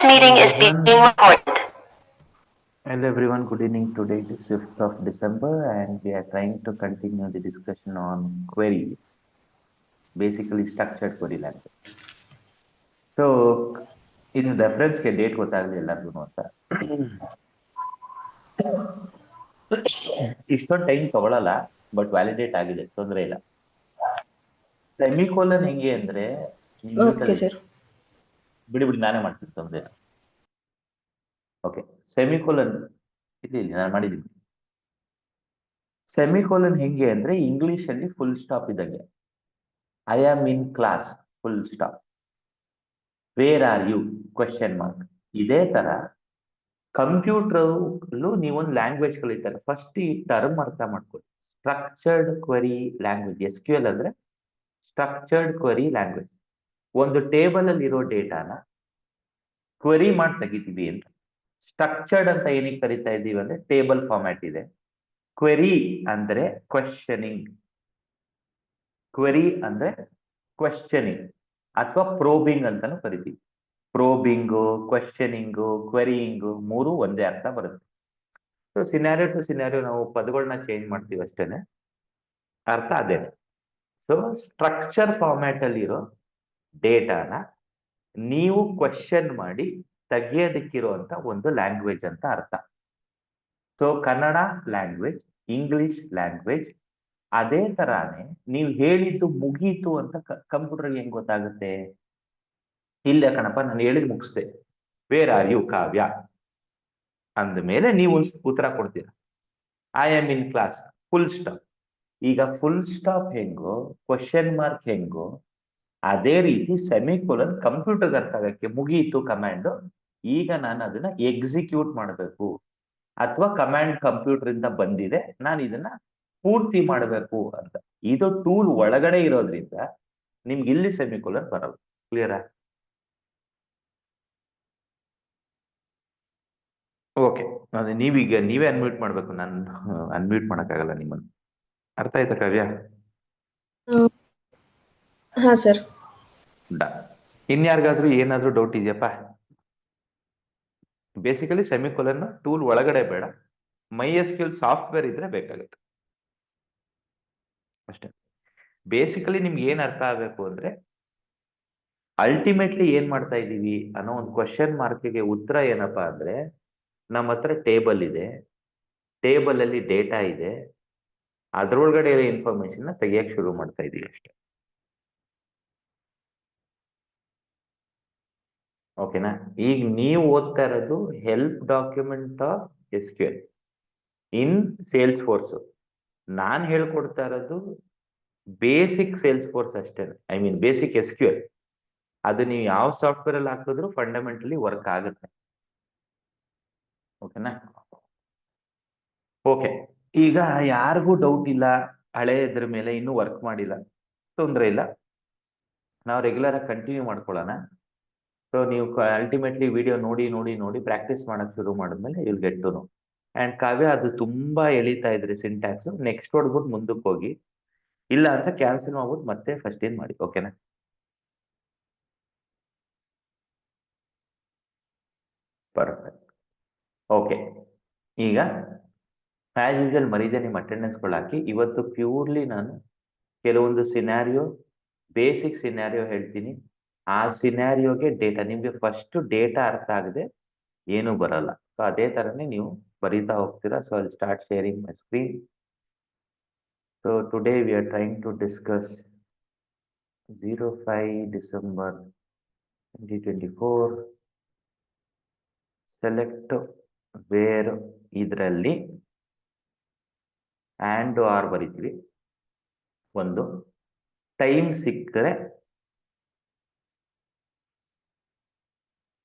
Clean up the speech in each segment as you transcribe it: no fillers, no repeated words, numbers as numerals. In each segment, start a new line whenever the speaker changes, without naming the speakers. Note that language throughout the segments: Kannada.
Meeting is being recorded.
Hello everyone, good evening. Today it is 5th of December and we are trying to continue the discussion on query, basically structured query language. So, ಇದು ರೆಫರೆನ್ಸ್ಗೆ ಡೇಟ್ ಗೊತ್ತಾಗಲಿ ಎಲ್ಲರಿಗೂ ಅಂತ ಇಷ್ಟೊಂದು ಟೈಮ್ ತಗೊಳಲ್ಲ ಬಟ್ ವ್ಯಾಲಿಡೇಟ್ ಆಗಿದೆ, ತೊಂದರೆ ಇಲ್ಲ. ಸೆಮಿಕೋಲನ್ ಹೆಂಗೆ ಅಂದ್ರೆ
ಓಕೆ ಸರ್.
ಬಿಡಿ ಬಿಡಿ ನಾನೇ ಮಾಡ್ತೀನಿ, ತೊಂದರೆ ಇಲ್ಲ. ಓಕೆ, ಸೆಮಿಕೋಲನ್ ಇಲ್ಲಿ ನಾನು ಮಾಡಿದ್ದೀನಿ. ಸೆಮಿಕೋಲನ್ ಹೆಂಗೆ ಅಂದ್ರೆ ಇಂಗ್ಲಿಷ್ ಅಲ್ಲಿ ಫುಲ್ ಸ್ಟಾಪ್ ಇದ್ದಂಗೆ. I am in class, full stop. Where are you question mark. ಇದೇ ತರ ಕಂಪ್ಯೂಟರ್ಲು ನೀವೊಂದು ಲ್ಯಾಂಗ್ವೇಜ್ ಕಲಿತಾರೆ. ಫಸ್ಟ್ ಈ ಟರ್ಮ್ ಅರ್ಥ ಮಾಡ್ಕೊಳ್ಳಿ. ಸ್ಟ್ರಕ್ಚರ್ಡ್ ಕ್ವೆರಿ ಲ್ಯಾಂಗ್ವೇಜ್, SQL ಅಂದ್ರೆ ಸ್ಟ್ರಕ್ಚರ್ಡ್ ಕ್ವೆರಿ ಲ್ಯಾಂಗ್ವೇಜ್. ಒಂದು ಟೇಬಲ್ ಅಲ್ಲಿ ಇರೋ ಡೇಟಾನ ಕ್ವೆರಿ ಮಾಡಿ ತೆಗಿತೀವಿ ಅಂತ. ಸ್ಟ್ರಕ್ಚರ್ಡ್ ಅಂತ ಏನಕ್ಕೆ ಕರಿತಾ ಇದ್ದೀವಿ ಅಂದ್ರೆ ಟೇಬಲ್ ಫಾರ್ಮ್ಯಾಟ್ ಇದೆ. ಕ್ವೆರಿ ಅಂದ್ರೆ ಕ್ವೆಶ್ಚನಿಂಗ್. ಕ್ವೆರಿ ಅಂದ್ರೆ ಕ್ವೆಶ್ಚನಿಂಗ್ ಅಥವಾ ಪ್ರೋಬಿಂಗ್ ಅಂತಾನು ಕರಿತೀವಿ. ಪ್ರೋಬಿಂಗು, ಕ್ವೆಶ್ಚನಿಂಗು, ಕ್ವೆರಿಯಿಂಗು ಮೂರು ಒಂದೇ ಅರ್ಥ ಬರುತ್ತೆ. ಸೊ ಸಿನಾರಿಯೋ ಟು ಸಿನಾರಿಯೋ ನಾವು ಪದಗಳನ್ನ ಚೇಂಜ್ ಮಾಡ್ತೀವಿ ಅಷ್ಟೇನೆ, ಅರ್ಥ ಅದೇನೆ. ಸೊ ಸ್ಟ್ರಕ್ಚರ್ ಫಾರ್ಮ್ಯಾಟ್ ಅಲ್ಲಿರೋ ಡೇಟಾನ ನೀವು ಕ್ವೆಶ್ಚನ್ ಮಾಡಿ ತೆಗಿಯೋದಕ್ಕಿರುವಂತ ಒಂದು ಲ್ಯಾಂಗ್ವೇಜ್ ಅಂತ ಅರ್ಥ. So Kannada language, English language. ಅದೇ ತರಾನೇ ನೀವು ಹೇಳಿದ್ದು ಮುಗೀತು ಅಂತ ಕಂಪ್ಯೂಟರ್ಗೆ ಹೆಂಗ್ ಗೊತ್ತಾಗುತ್ತೆ? ಇಲ್ಲ ಕಣಪ್ಪ, ನಾನು ಹೇಳಿದ್ ಮುಗಿಸ್ದೆ, ವೇರ್ ಆರ್ ಯು ಕಾವ್ಯ ಅಂದ ಮೇಲೆ ನೀವು ಉತ್ತರ ಕೊಡ್ತೀರ, I am in class, full stop. ಈಗ ಫುಲ್ ಸ್ಟಾಪ್ ಹೆಂಗೋ, ಕ್ವಶನ್ ಮಾರ್ಕ್ ಹೆಂಗೋ, ಅದೇ ರೀತಿ ಸೆಮಿಕೋಲನ್ ಕಂಪ್ಯೂಟರ್ಗೆ ಅರ್ಥ ಆಗಕ್ಕೆ ಮುಗೀತು ಕಮಾಂಡ್, ಈಗ ನಾನು ಅದನ್ನ ಎಕ್ಸಿಕ್ಯೂಟ್ ಮಾಡಬೇಕು, ಅಥವಾ ಕಮಾಂಡ್ ಕಂಪ್ಯೂಟರ್ ಇಂದ ಬಂದಿದೆ, ನಾನು ಇದನ್ನ ಪೂರ್ತಿ ಮಾಡಬೇಕು ಅಂತ. ಇದು ಟೂಲ್ ಒಳಗಡೆ ಇರೋದ್ರಿಂದ ನಿಮ್ಗೆ ಇಲ್ಲಿ ಸೆಮಿಕೋಲನ್ ಬರಲ್ಲ. ಕ್ಲಿಯರಾ? ಓಕೆ, ನೀವೀಗ ನೀವೇ ಅನ್ಮ್ಯೂಟ್ ಮಾಡ್ಬೇಕು, ನಾನು ಅನ್ಮ್ಯೂಟ್ ಮಾಡಕ್ಕಾಗಲ್ಲ ನಿಮ್ಮನ್ನು. ಅರ್ಥ ಆಯ್ತಾ ಕಾವ್ಯ?
ಹಾ ಸರ್.
ಇನ್ಯಾರಿಗಾದ್ರೂ ಏನಾದ್ರೂ ಡೌಟ್ ಇದೆಯಪ್ಪ? ಬೇಸಿಕಲಿ ಸೆಮಿಕೋಲನ್ ಟೂಲ್ ಒಳಗಡೆ ಬೇಡ, MySQL ಸಾಫ್ಟ್ವೇರ್ ಇದ್ರೆ ಬೇಕಾಗುತ್ತೆ ಅಷ್ಟೇ. ಬೇಸಿಕಲಿ ನಿಮ್ಗೆ ಏನ್ ಅರ್ಥ ಆಗ್ಬೇಕು ಅಂದ್ರೆ, ಅಲ್ಟಿಮೇಟ್ಲಿ ಏನ್ ಮಾಡ್ತಾ ಇದ್ದೀವಿ ಅನ್ನೋ ಒಂದು ಕ್ವಶನ್ ಮಾರ್ಕ್ಗೆ ಉತ್ತರ ಏನಪ್ಪಾ ಅಂದ್ರೆ, ನಮ್ಮ ಹತ್ರ ಟೇಬಲ್ ಇದೆ, ಟೇಬಲ್ ಅಲ್ಲಿ ಡೇಟಾ ಇದೆ, ಅದ್ರೊಳಗಡೆ ಇರೋ ಇನ್ಫಾರ್ಮೇಶನ್ ತೆಗಿಯಕ್ ಶುರು ಮಾಡ್ತಾ ಇದೀವಿ ಅಷ್ಟೇ. ಓಕೆನಾ? ಈಗ ನೀವು ಓದ್ತಾ ಇರೋದು help document of SQL in sales force. ನಾನು ಹೇಳ್ಕೊಡ್ತಾ ಇರೋದು ಬೇಸಿಕ್ ಸೇಲ್ಸ್ ಫೋರ್ಸ್ ಅಷ್ಟೇ, ಐ ಮೀನ್ ಬೇಸಿಕ್ SQL. ಅದು ನೀವು ಯಾವ ಸಾಫ್ಟ್ವೇರ್ ಅಲ್ಲಿ ಹಾಕಿದ್ರು ಫಂಡಮೆಂಟಲಿ ವರ್ಕ್ ಆಗುತ್ತೆ. ಓಕೆನಾ? ಓಕೆ, ಈಗ ಯಾರಿಗೂ ಡೌಟ್ ಇಲ್ಲ, ಹಳೆ ಇದ್ರ ಮೇಲೆ ಇನ್ನೂ ವರ್ಕ್ ಮಾಡಿಲ್ಲ, ತೊಂದರೆ ಇಲ್ಲ, ನಾವು ರೆಗ್ಯುಲರ್ ಆಗಿ ಕಂಟಿನ್ಯೂ ಮಾಡ್ಕೊಳ್ಳೋಣ. ಸೊ ನೀವು ಅಲ್ಟಿಮೇಟ್ಲಿ ವಿಡಿಯೋ ನೋಡಿ ನೋಡಿ ನೋಡಿ ಪ್ರಾಕ್ಟೀಸ್ ಮಾಡಕ್ ಶುರು ಮಾಡಿದ್ಮೇಲೆ you'll get to know. And Kavya, ಅದು ತುಂಬಾ ಎಳಿತಾ ಇದ್ರಿ ಸಿಂಟ್ಯಾಕ್ಸ್, ನೆಕ್ಸ್ಟ್ ಹೊಡ್ಬಿಟ್ಟು ಮುಂದಕ್ಕೆ ಹೋಗಿ, ಇಲ್ಲ ಅಂತ ಕ್ಯಾನ್ಸಲ್ ಮಾಡ್ಬಿಟ್ಟು ಮತ್ತೆ ಫಸ್ಟ್ ಏನ್ ಮಾಡಿ. ಓಕೆನಾ? ಪರ್ಫೆಕ್ಟ್. ಓಕೆ, ಈಗ ಆಸ್ ಯೂಶುವಲ್ ಮರೀದೆ ನಿಮ್ಮ ಅಟೆಂಡೆನ್ಸ್ಗಳು ಹಾಕಿ. ಇವತ್ತು ಪ್ಯೂರ್ಲಿ ನಾನು ಕೆಲವೊಂದು ಸಿನಾರಿಯೋ, ಬೇಸಿಕ್ ಸಿನಾರಿಯೋ ಹೇಳ್ತೀನಿ. ಆ ಸಿನಾರಿಯೋಗೆ ಡೇಟಾ, ನಿಮ್ಗೆ ಫಸ್ಟ್ ಡೇಟಾ ಅರ್ಥ ಆಗದೆ ಏನು ಬರಲ್ಲ. ಸೊ ಅದೇ ತರನೇ ನೀವು ಬರೀತಾ ಹೋಗ್ತೀರಾ. So I start sharing my screen. So today we are trying to discuss 05 December 2024 select where. ಇದರಲ್ಲಿ ಆ್ಯಂಡ್ ಆರ್ ಬರೀತೀವಿ. ಒಂದು ಟೈಮ್ ಸಿಕ್ಕರೆ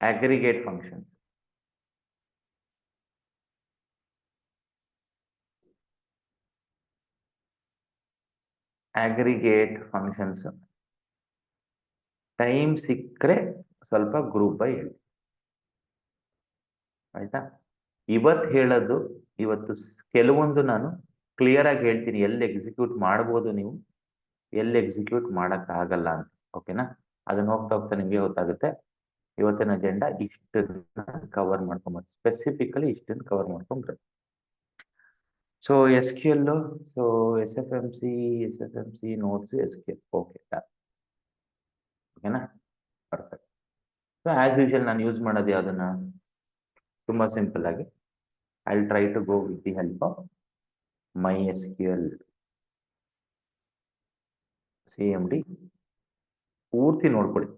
aggregate function, aggregate functions. Time ಸಿಕ್ಕರೆ ಸ್ವಲ್ಪ ಗ್ರೂಪ್ ಬೈ ಹೇಳಿ, ಆಯ್ತಾ? ಇವತ್ತು ಹೇಳೋದು, ಇವತ್ತು ಕೆಲವೊಂದು ನಾನು ಕ್ಲಿಯರ್ ಆಗಿ ಹೇಳ್ತೀನಿ, ಎಲ್ಲಿ ಎಕ್ಸಿಕ್ಯೂಟ್ ಮಾಡ್ಬೋದು ನೀವು, ಎಲ್ಲಿ ಎಕ್ಸಿಕ್ಯೂಟ್ ಮಾಡಕ್ ಆಗಲ್ಲ ಅಂತ. ಓಕೆನಾ? ಅದನ್ನ ಹೋಗ್ತಾ ಹೋಗ್ತಾ ನಿಮ್ಗೆ ಗೊತ್ತಾಗುತ್ತೆ. ಇವತ್ತಿನ ಅಜೆಂಡಾ ಇಷ್ಟನ್ನ ಕವರ್ ಮಾಡ್ಕೊಂಬರ್ತೀವಿ, ಸ್ಪೆಸಿಫಿಕಲಿ ಇಷ್ಟನ್ನು ಕವರ್ ಮಾಡ್ಕೊಂಡ್ಬರ್ತೀವಿ. So S Q L, so S F M C notes S Q L, okay ಓಕೆನಾ, ಪರ್ಫೆಕ್ಟ್. ಸೊ ಆಸ್ ಯೂಶುವಲ್ ನಾನು ಯೂಸ್ ಮಾಡೋದು ಯಾವುದನ್ನ, ತುಂಬಾ ಸಿಂಪಲ್ ಆಗಿ I will try to go with the help of MySQL CMD. ಪೂರ್ತಿ ನೋಡ್ಕೊಳ್ಳಿ,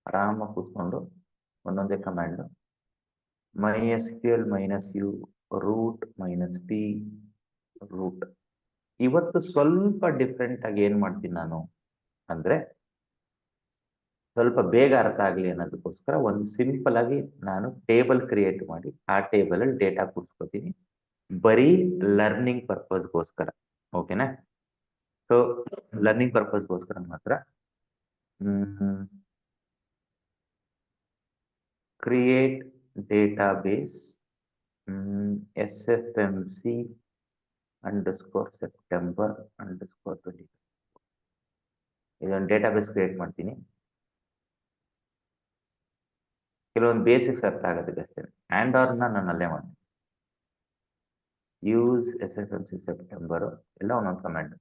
ಆರಾಮಾಗಿ ಕೂತ್ಕೊಂಡು ಒಂದೊಂದೇ command. MySQL -u root -t root. ಇವತ್ತು ಸ್ವಲ್ಪ ಡಿಫ್ರೆಂಟ್ ಆಗಿ ಏನ್ ಮಾಡ್ತೀನಿ ನಾನು ಅಂದ್ರೆ, ಸ್ವಲ್ಪ ಬೇಗ ಅರ್ಥ ಆಗಲಿ ಅನ್ನೋದಕ್ಕೋಸ್ಕರ ಒಂದು ಸಿಂಪಲ್ ಆಗಿ ನಾನು ಟೇಬಲ್ ಕ್ರಿಯೇಟ್ ಮಾಡಿ ಆ ಟೇಬಲ್ ಅಲ್ಲಿ ಡೇಟಾ ಕೂರಿಸ್ಕೊತೀನಿ, ಬರೀ ಲರ್ನಿಂಗ್ ಪರ್ಪಸ್ಗೋಸ್ಕರ. ಓಕೆನಾ? ಸೊ ಲರ್ನಿಂಗ್ ಪರ್ಪಸ್ಗೋಸ್ಕರ ಮಾತ್ರ. Create database SFMC _September _20. ಇದೊಂದು ಡೇಟಾಬೇಸ್ ಕ್ರಿಯೇಟ್ ಮಾಡ್ತೀನಿ. ಕೆಲವೊಂದು ಬೇಸಿಕ್ಸ್ ಅರ್ಥ ಆಗೋದಕ್ಕೆ ಅಷ್ಟೇ. ಆ್ಯಂಡ್/ನ ನಾನು ಅಲ್ಲೇ ಮಾಡ್ತೀನಿ. ಯೂಸ್ SFMC ಸೆಪ್ಟೆಂಬರ್ ಎಲ್ಲ ಒಂದೊಂದು ಕಮಾಂಡ್.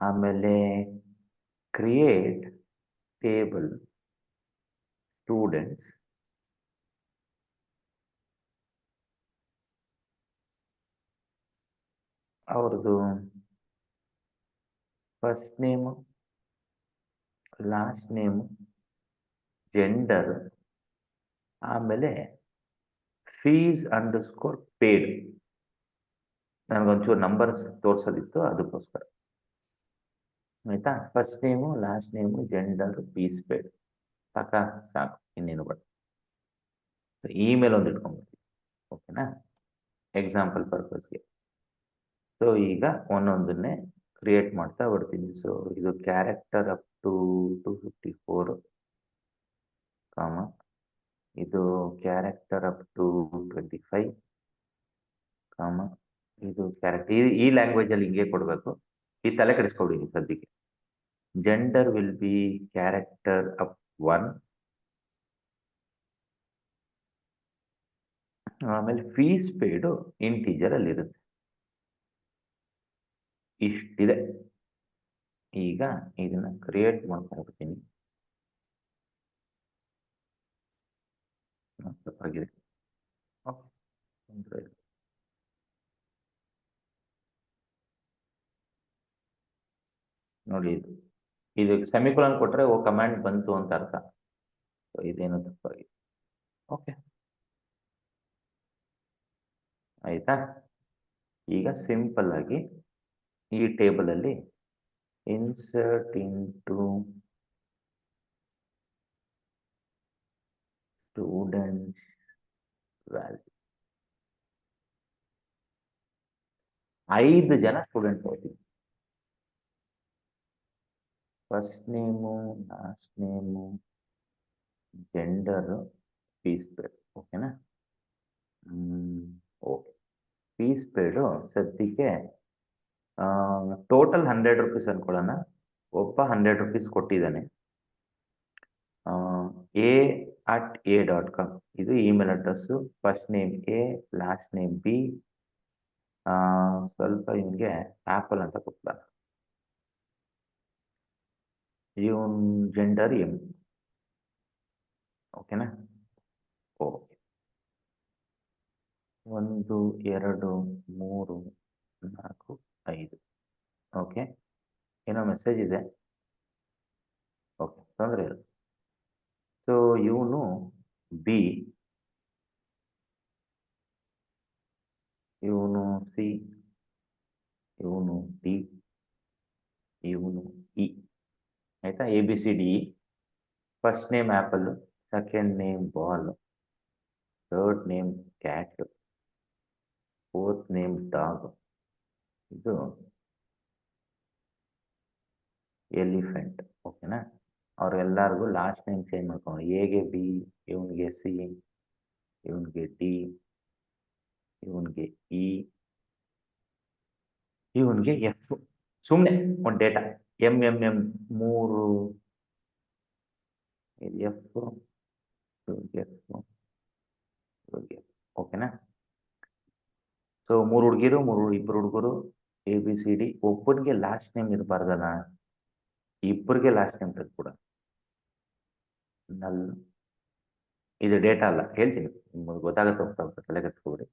ಆಮೇಲೆ ಕ್ರಿಯೇಟ್ ಟೇಬಲ್ ಸ್ಟೂಡೆಂಟ್ಸ್ ಅವ್ರದ್ದು first name, last name, gender, ಆಮೇಲೆ ಫೀಸ್ _ಪೇಡ್. ನನಗೊಂಚೂರು ನಂಬರ್ಸ್ ತೋರಿಸೋದಿತ್ತು, ಅದಕ್ಕೋಸ್ಕರ. ಆಯ್ತಾ? First name, last name, gender, fees paid ಸಾಕು, ಇನ್ನೇನು ಬೇಡ. ಇಮೇಲ್ ಒಂದು ಇಟ್ಕೊಂಡ್ಬಿಡ್ತೀವಿ. ಓಕೆನಾ, ಎಕ್ಸಾಂಪಲ್ ಪರ್ಪಸ್ಗೆ. ಸೊ ಈಗ ಒಂದೊಂದನ್ನೇ ಕ್ರಿಯೇಟ್ ಮಾಡ್ತಾ ಬರ್ತೀನಿ. ಸೊ ಇದು ಕ್ಯಾರೆಕ್ಟರ್ ಅಪ್ ಟು 254, ಇದು ಕ್ಯಾರೆಕ್ಟರ್ ಅಪ್ ಟು 25, ಇದು ಕ್ಯಾರೆಕ್ಟರ್ ಈ ಲ್ಯಾಂಗ್ವೇಜ್ ಅಲ್ಲಿ ಹಿಂಗೆ ಕೊಡಬೇಕು, ಈ ತಲೆ ಕೆಡಿಸ್ಕೊಬಿಡಿ ಸದ್ಯಕ್ಕೆ. Gender will be character up 1, ಆಮೇಲೆ ಫೀಸ್ ಪೇಡು ಇಂಟೀಜರ್ ಅಲ್ಲಿ ಇರುತ್ತೆ. ಇಷ್ಟಿದೆ. ಈಗ ಇದನ್ನ ಕ್ರಿಯೇಟ್ ಮಾಡ್ಕೊಂಡ್ಬಿಡ್ತೀನಿ. ತಪ್ಪಾಗಿದೆ. ನೋಡಿ, ಇದು ಸೆಮಿಕೊಲನ್ ಕೊಟ್ರೆ ಓ ಕಮಾಂಡ್ ಬಂತು ಅಂತ ಅರ್ಥ. ಇದೇನು ತಪ್ಪಾಗಿದೆ. ಓಕೆ, ಆಯ್ತಾ? ಈಗ ಸಿಂಪಲ್ ಆಗಿ ಈ ಟೇಬಲ್ ಅಲ್ಲಿ ಇನ್ಸರ್ಟ್ ಇಂಟು ಸ್ಟೂಡೆಂಟ್ ವ್ಯಾಲ್ಯೂ. 5 ಜನ ಸ್ಟೂಡೆಂಟ್ ಹೋಗ್ತೀವಿ. First name, last name, gender, fees paid. ಓಕೆನಾ? ಓಕೆ, ಫೀಸ್ ಪೇಡು ಸದ್ಯಕ್ಕೆ ಟೋಟಲ್ 100 ರೂಪೀಸ್ ಅನ್ಕೊಳ್ಳೋಣ. ಒಬ್ಬ 100 ರೂಪೀಸ್ ಕೊಟ್ಟಿದ್ದಾನೆ. a@a.com ಇದು email address. First name A, last name B. ಸ್ವಲ್ಪ ಇವನಿಗೆ ಆಪಲ್ ಅಂತ ಕೊಡ್ತಾರ. ಇವನ್ ಜೆಂಡರ್ M. ಓಕೆನಾ? ಓಕೆ, 1 2 3 4 5. ಓಕೆ, ಏನೋ ಮೆಸೇಜ್ ಇದೆ. ಓಕೆ, ತೊಂದರೆ ಇಲ್ಲ. ಸೊ ಇವನು B, ಇವನು C, ಇವನು D, ಇವನು E. ಆಯ್ತಾ? ABCDE. First name apple, second name ball, third name cat, fourth name dog, ಇದು ಎಲಿಫೆಂಟ್. ಓಕೆನಾ? ಅವ್ರೆಲ್ಲರಿಗೂ ಲಾಸ್ಟ್ ನೇಮ್ ಚೇಂಜ್ ಮಾಡ್ಕೊಂಡು, ಎಗೆ B, ಇವನಿಗೆ C, ಇವನಿಗೆ D, ಇವನಿಗೆ E, ಇವನಿಗೆ F. ಸುಮ್ಮನೆ ಒಂದು ಡೇಟಾ M 3 ಎಫ್ ಓಕೆನಾ. ಸೊ 3 ಹುಡುಗಿರು 2 ಹುಡುಗರು ABCD. ಒಬ್ಬನಿಗೆ ಲಾಸ್ಟ್ ನೇಮ್ ಇರಬಾರ್ದಲ್ಲ, ಇಬ್ಬರಿಗೆ ಲಾಸ್ಟ್ ನೇಮ್ ತೆಗೆದ್ಬಿಡ. ನಲ್ ಇದು ಡೇಟಾ ಅಲ್ಲ, ಹೇಳ್ತೀನಿ ನಿಮ್ಗೆ ಗೊತ್ತಾಗುತ್ತೆ ಹೋಗ್ತಾ ತಲೆ ಕಟ್ಕೊಬಿಡಿ.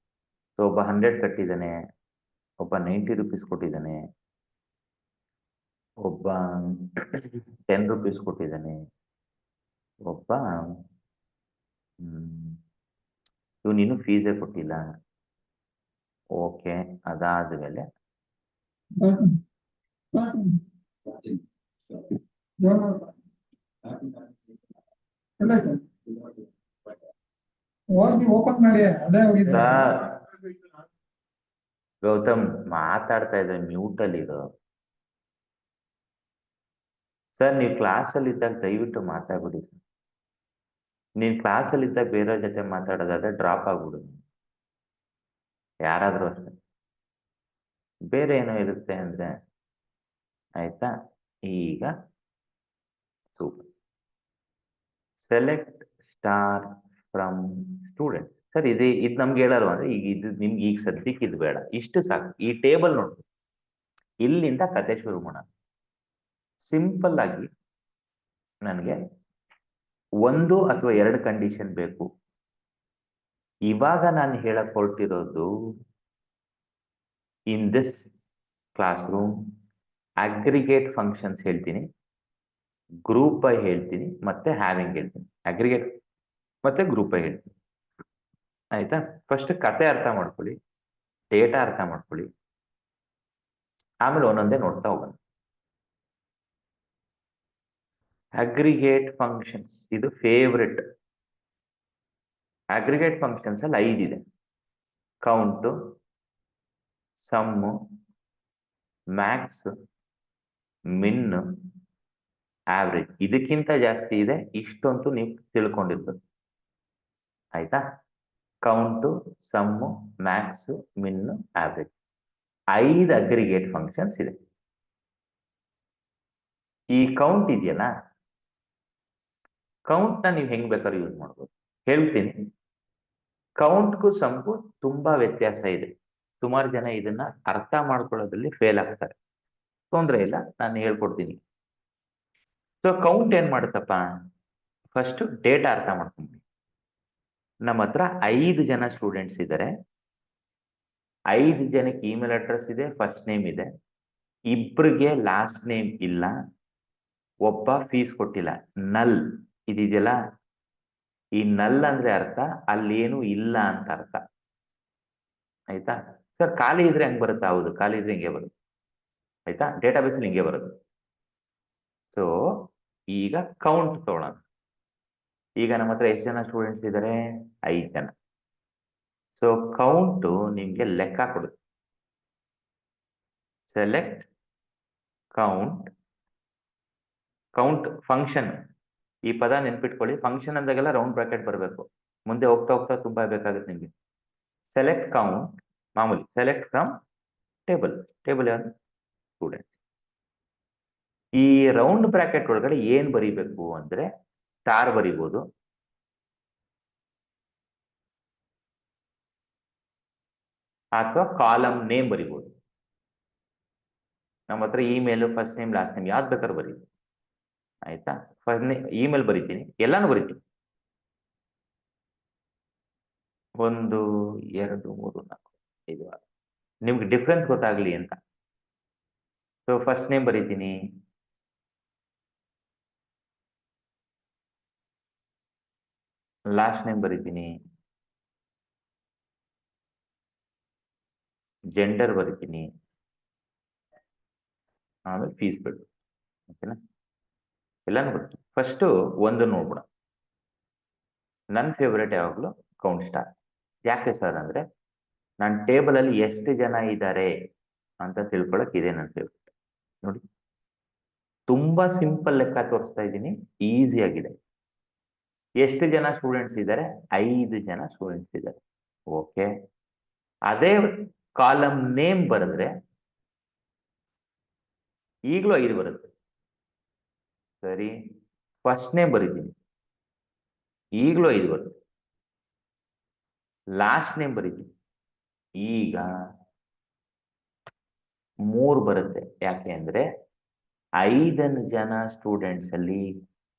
ಸೊ ಒಬ್ಬ 100 ಕಟ್ಟಿದ್ದಾನೆ, ಒಬ್ಬ 90 rupees ಕೊಟ್ಟಿದ್ದಾನೆ, ಒಬ್ಬ 10 rupees ಕೊಟ್ಟಿದ್ದಾನೆ, ಒಬ್ಬ ಇವನಿನ್ನು ಫೀಸೇ ಕೊಟ್ಟಿಲ್ಲ. ಓಕೆ, ಅದಾದ್ಮೇಲೆ
ಓಪನ್ ಮಾಡಿ ಅದೇ
ಗೌತಮ್ ಮಾತಾಡ್ತಾ ಇದ್ದಾರೆ, ಮ್ಯೂಟ್ ಅಲ್ಲಿ ಇರೋ. ಸರ್ ನೀವು ಕ್ಲಾಸಲ್ಲಿ ಇದ್ದಾಗ ದಯವಿಟ್ಟು ಮಾತಾಡ್ಬಿಡಿ ಸರ್. ನೀನ್ ಕ್ಲಾಸಲ್ಲಿ ಇದ್ದಾಗ ಬೇರೆಯವ್ರ ಜೊತೆ ಮಾತಾಡೋದಾದ್ರೆ ಡ್ರಾಪ್ ಆಗ್ಬಿಡು, ಯಾರಾದ್ರೂ ಅಷ್ಟೇ. ಬೇರೆ ಏನೋ ಇರುತ್ತೆ ಅಂದ್ರೆ ಆಯ್ತಾ. ಈಗ super, select star from student. Sir ಇದು ನಮ್ಗೆ ಹೇಳಲ್ವ ಅಂದ್ರೆ ಈಗ ಇದು ನಿಮ್ಗೆ ಈಗ ಸದ್ಯಕ್ಕೆ ಇದು ಬೇಡ, ಇಷ್ಟು ಸಾಕು. ಈ ಟೇಬಲ್ ನೋಡಿ, ಇಲ್ಲಿಂದ ಕತೆ ಶುರು ಮಾಡೋಣ. ಸಿಂಪಲ್ ಆಗಿ ನನಗೆ 1 ಅಥವಾ 2 ಕಂಡೀಷನ್ ಬೇಕು. ಇವಾಗ ನಾನು ಹೇಳಕ್ ಹೊರಟಿರೋದು in this class room aggregate functions ಹೇಳ್ತೀನಿ, ಗ್ರೂಪ್ ಬೈ ಹೇಳ್ತೀನಿ, ಮತ್ತೆ ಹ್ಯಾವಿಂಗ್ ಹೇಳ್ತೀನಿ. ಅಗ್ರಿಗೇಟ್ ಮತ್ತೆ ಗ್ರೂಪ್ ಬೈ ಹೇಳ್ತೀನಿ, ಆಯ್ತಾ. ಫಸ್ಟ್ ಕತೆ ಅರ್ಥ ಮಾಡ್ಕೊಳ್ಳಿ, ಡೇಟಾ ಅರ್ಥ ಮಾಡ್ಕೊಳ್ಳಿ, ಆಮೇಲೆ ಒಂದೊಂದೇ ನೋಡ್ತಾ ಹೋಗೋಣ. ಅಗ್ರಿಗೇಟ್ ಫಂಕ್ಷನ್ಸ್ ಇದು ಫೇವ್ರೆಟ್. ಅಗ್ರಿಗೇಟ್ ಫಂಕ್ಷನ್ಸ್ ಅಲ್ಲಿ 5 ಇದೆ: ಕೌಂಟು, ಸಮ್ಮು, ಮ್ಯಾಕ್ಸ್, ಮಿನ್, ಆವ್ರೇಜ್. ಇದಕ್ಕಿಂತ ಜಾಸ್ತಿ ಇದೆ, ಇಷ್ಟಂತೂ ನೀವು ತಿಳ್ಕೊಂಡಿರ್ಬೇಕು, ಆಯ್ತಾ. ಕೌಂಟು, ಸಮ್ಮು, ಮ್ಯಾಕ್ಸ್, ಮಿನ್, ಆವ್ರೇಜ್, 5 ಅಗ್ರಿಗೇಟ್ ಫಂಕ್ಷನ್ಸ್ ಇದೆ. ಈ ಕೌಂಟ್ ಇದೆಯಲ್ಲ, ಕೌಂಟ್ ನ ನೀವು ಹೆಂಗ್ ಬೇಕಾದ್ರೂ ಯೂಸ್ ಮಾಡ್ಬೋದು. ಹೇಳ್ತೀನಿ, ಕೌಂಟ್ಗೂ ಸಮ್ಗೂ ತುಂಬಾ ವ್ಯತ್ಯಾಸ ಇದೆ. ಸುಮಾರು ಜನ ಇದನ್ನ ಅರ್ಥ ಮಾಡ್ಕೊಳ್ಳೋದ್ರಲ್ಲಿ ಫೇಲ್ ಆಗ್ತಾರೆ. ತೊಂದರೆ ಇಲ್ಲ, ನಾನು ಹೇಳ್ಕೊಡ್ತೀನಿ. ಸೊ ಕೌಂಟ್ ಏನ್ ಮಾಡುತ್ತಪ್ಪ, ಫಸ್ಟ್ ಡೇಟಾ ಅರ್ಥ ಮಾಡ್ಕೊಂಡ್ವಿ. ನಮ್ಮ ಹತ್ರ 5 ಜನ ಸ್ಟೂಡೆಂಟ್ಸ್ ಇದ್ದಾರೆ, 5 ಜನಕ್ಕೆ ಇಮೇಲ್ ಅಡ್ರೆಸ್ ಇದೆ, ಫಸ್ಟ್ ನೇಮ್ ಇದೆ, ಇಬ್ಬರಿಗೆ ಲಾಸ್ಟ್ ನೇಮ್ ಇಲ್ಲ, ಒಬ್ಬ ಫೀಸ್ ಕೊಟ್ಟಿಲ್ಲ. ನಲ್ ಇದೆಯಲ್ಲ, ಈ ನಲ್ ಅಂದ್ರೆ ಅರ್ಥ ಅಲ್ಲೇನು ಇಲ್ಲ ಅಂತ ಅರ್ಥ, ಆಯ್ತಾ. ಸರ್ ಖಾಲಿ ಇದ್ರೆ ಹೆಂಗ್ ಬರುತ್ತಾ? ಹೌದು, ಖಾಲಿ ಇದ್ರೆ ಹಿಂಗೆ ಬರುತ್ತೆ, ಆಯ್ತಾ. ಡೇಟಾಬೇಸ್ ಅಲ್ಲಿ ಹಿಂಗೆ ಬರುತ್ತೆ. ಸೊ ಈಗ ಕೌಂಟ್ ತಗೊಳ್ಳೋಣ. ಈಗ ನಮ್ಮ ಹತ್ರ ಎಷ್ಟು ಜನ ಸ್ಟೂಡೆಂಟ್ಸ್ ಇದ್ದಾರೆ? 5 ಜನ. ಸೊ ಕೌಂಟು ನಿಮ್ಗೆ ಲೆಕ್ಕ ಕೊಡುತ್ತೆ. Select count, count function. ಈ ಪದ ನೆನ್ಪಿಟ್ಕೊಳ್ಳಿ, ಫಂಕ್ಷನ್ ಅಂದಾಗೆಲ್ಲ ರೌಂಡ್ ಬ್ರಾಕೆಟ್ ಬರಬೇಕು. ಮುಂದೆ ಹೋಗ್ತಾ ಹೋಗ್ತಾ ತುಂಬಾ ಬೇಕಾಗುತ್ತೆ ನಿಮ್ಗೆ. ಸೆಲೆಕ್ಟ್ ಕೌಂಟ್ ಮಾಮೂಲಿ, ಸೆಲೆಕ್ಟ್ ಫ್ರಮ್ ಟೇಬಲ್. ಟೇಬಲ್ ಯಾರು? ಸ್ಟೂಡೆಂಟ್. ಈ ರೌಂಡ್ ಬ್ರಾಕೆಟ್ ಒಳಗಡೆ ಏನ್ ಬರೀಬೇಕು ಅಂದ್ರೆ ಸ್ಟಾರ್ ಬರೀಬಹುದು, ಅಥವಾ ಕಾಲಮ್ ನೇಮ್ ಬರೀಬಹುದು. ನಮ್ಮ ಹತ್ರ email, first name, last name ಯಾವ್ದು ಬೇಕಾದ್ರೂ ಬರೀ, ಆಯ್ತಾ. ಫಸ್ಟ್ ಇಮೇಲ್ ಬರೀತೀನಿ, ಎಲ್ಲಾನು ಬರೀತೀನಿ. 1 2 3 4 5 6 ನಿಮ್ಗೆ ಡಿಫ್ರೆನ್ಸ್ ಗೊತ್ತಾಗ್ಲಿ ಅಂತ. ಸೊ ಫಸ್ಟ್ ನೇಮ್ ಬರೀತೀನಿ, ಲಾಸ್ಟ್ ನೇಮ್ ಬರೀತೀನಿ, ಜೆಂಡರ್ ಬರೀತೀನಿ, ಆಮೇಲೆ ಫೀಸ್ ಬಿಡು, ಓಕೆನಾ. ಎಲ್ಲಾನು ಬರ್ತೀನಿ. ಫಸ್ಟ್ ಒಂದು ನೋಡ್ಬಿಡ. ನನ್ನ ಫೇವ್ರೇಟ್ ಯಾವಾಗಲೂ ಕೌಂಟ್ ಸ್ಟಾರ್. ಯಾಕೆ ಸರ್ ಅಂದ್ರೆ ನನ್ನ ಟೇಬಲ್ ಅಲ್ಲಿ ಎಷ್ಟು ಜನ ಇದ್ದಾರೆ ಅಂತ ತಿಳ್ಕೊಳಕ್ ಇದೆ ನನ್ನ ಫೇವ್ರೇಟ್. ನೋಡಿ, ತುಂಬಾ ಸಿಂಪಲ್ ಲೆಕ್ಕ ತೋರಿಸ್ತಾ ಇದ್ದೀನಿ, ಈಸಿ ಆಗಿದೆ. ಎಷ್ಟು ಜನ ಸ್ಟೂಡೆಂಟ್ಸ್ ಇದ್ದಾರೆ? 5 ಜನ ಸ್ಟೂಡೆಂಟ್ಸ್ ಇದ್ದಾರೆ. ಓಕೆ, ಅದೇ ಕಾಲಮ್ ನೇಮ್ ಬರೆದ್ರೆ ಈಗಲೂ 5 ಬರುತ್ತೆ. ಸರಿ, ಫಸ್ಟ್ ನೇಮ್ ಬರೀತೀನಿ, ಈಗಲೂ 5 ಬರುತ್ತೆ. ಲಾಸ್ಟ್ ನೇಮ್ ಬರೀತೀನಿ. ಈಗ 3 ಬರುತ್ತೆ. ಯಾಕೆ ಅಂದ್ರೆ 5 ಜನ ಸ್ಟೂಡೆಂಟ್ಸ್ ಅಲ್ಲಿ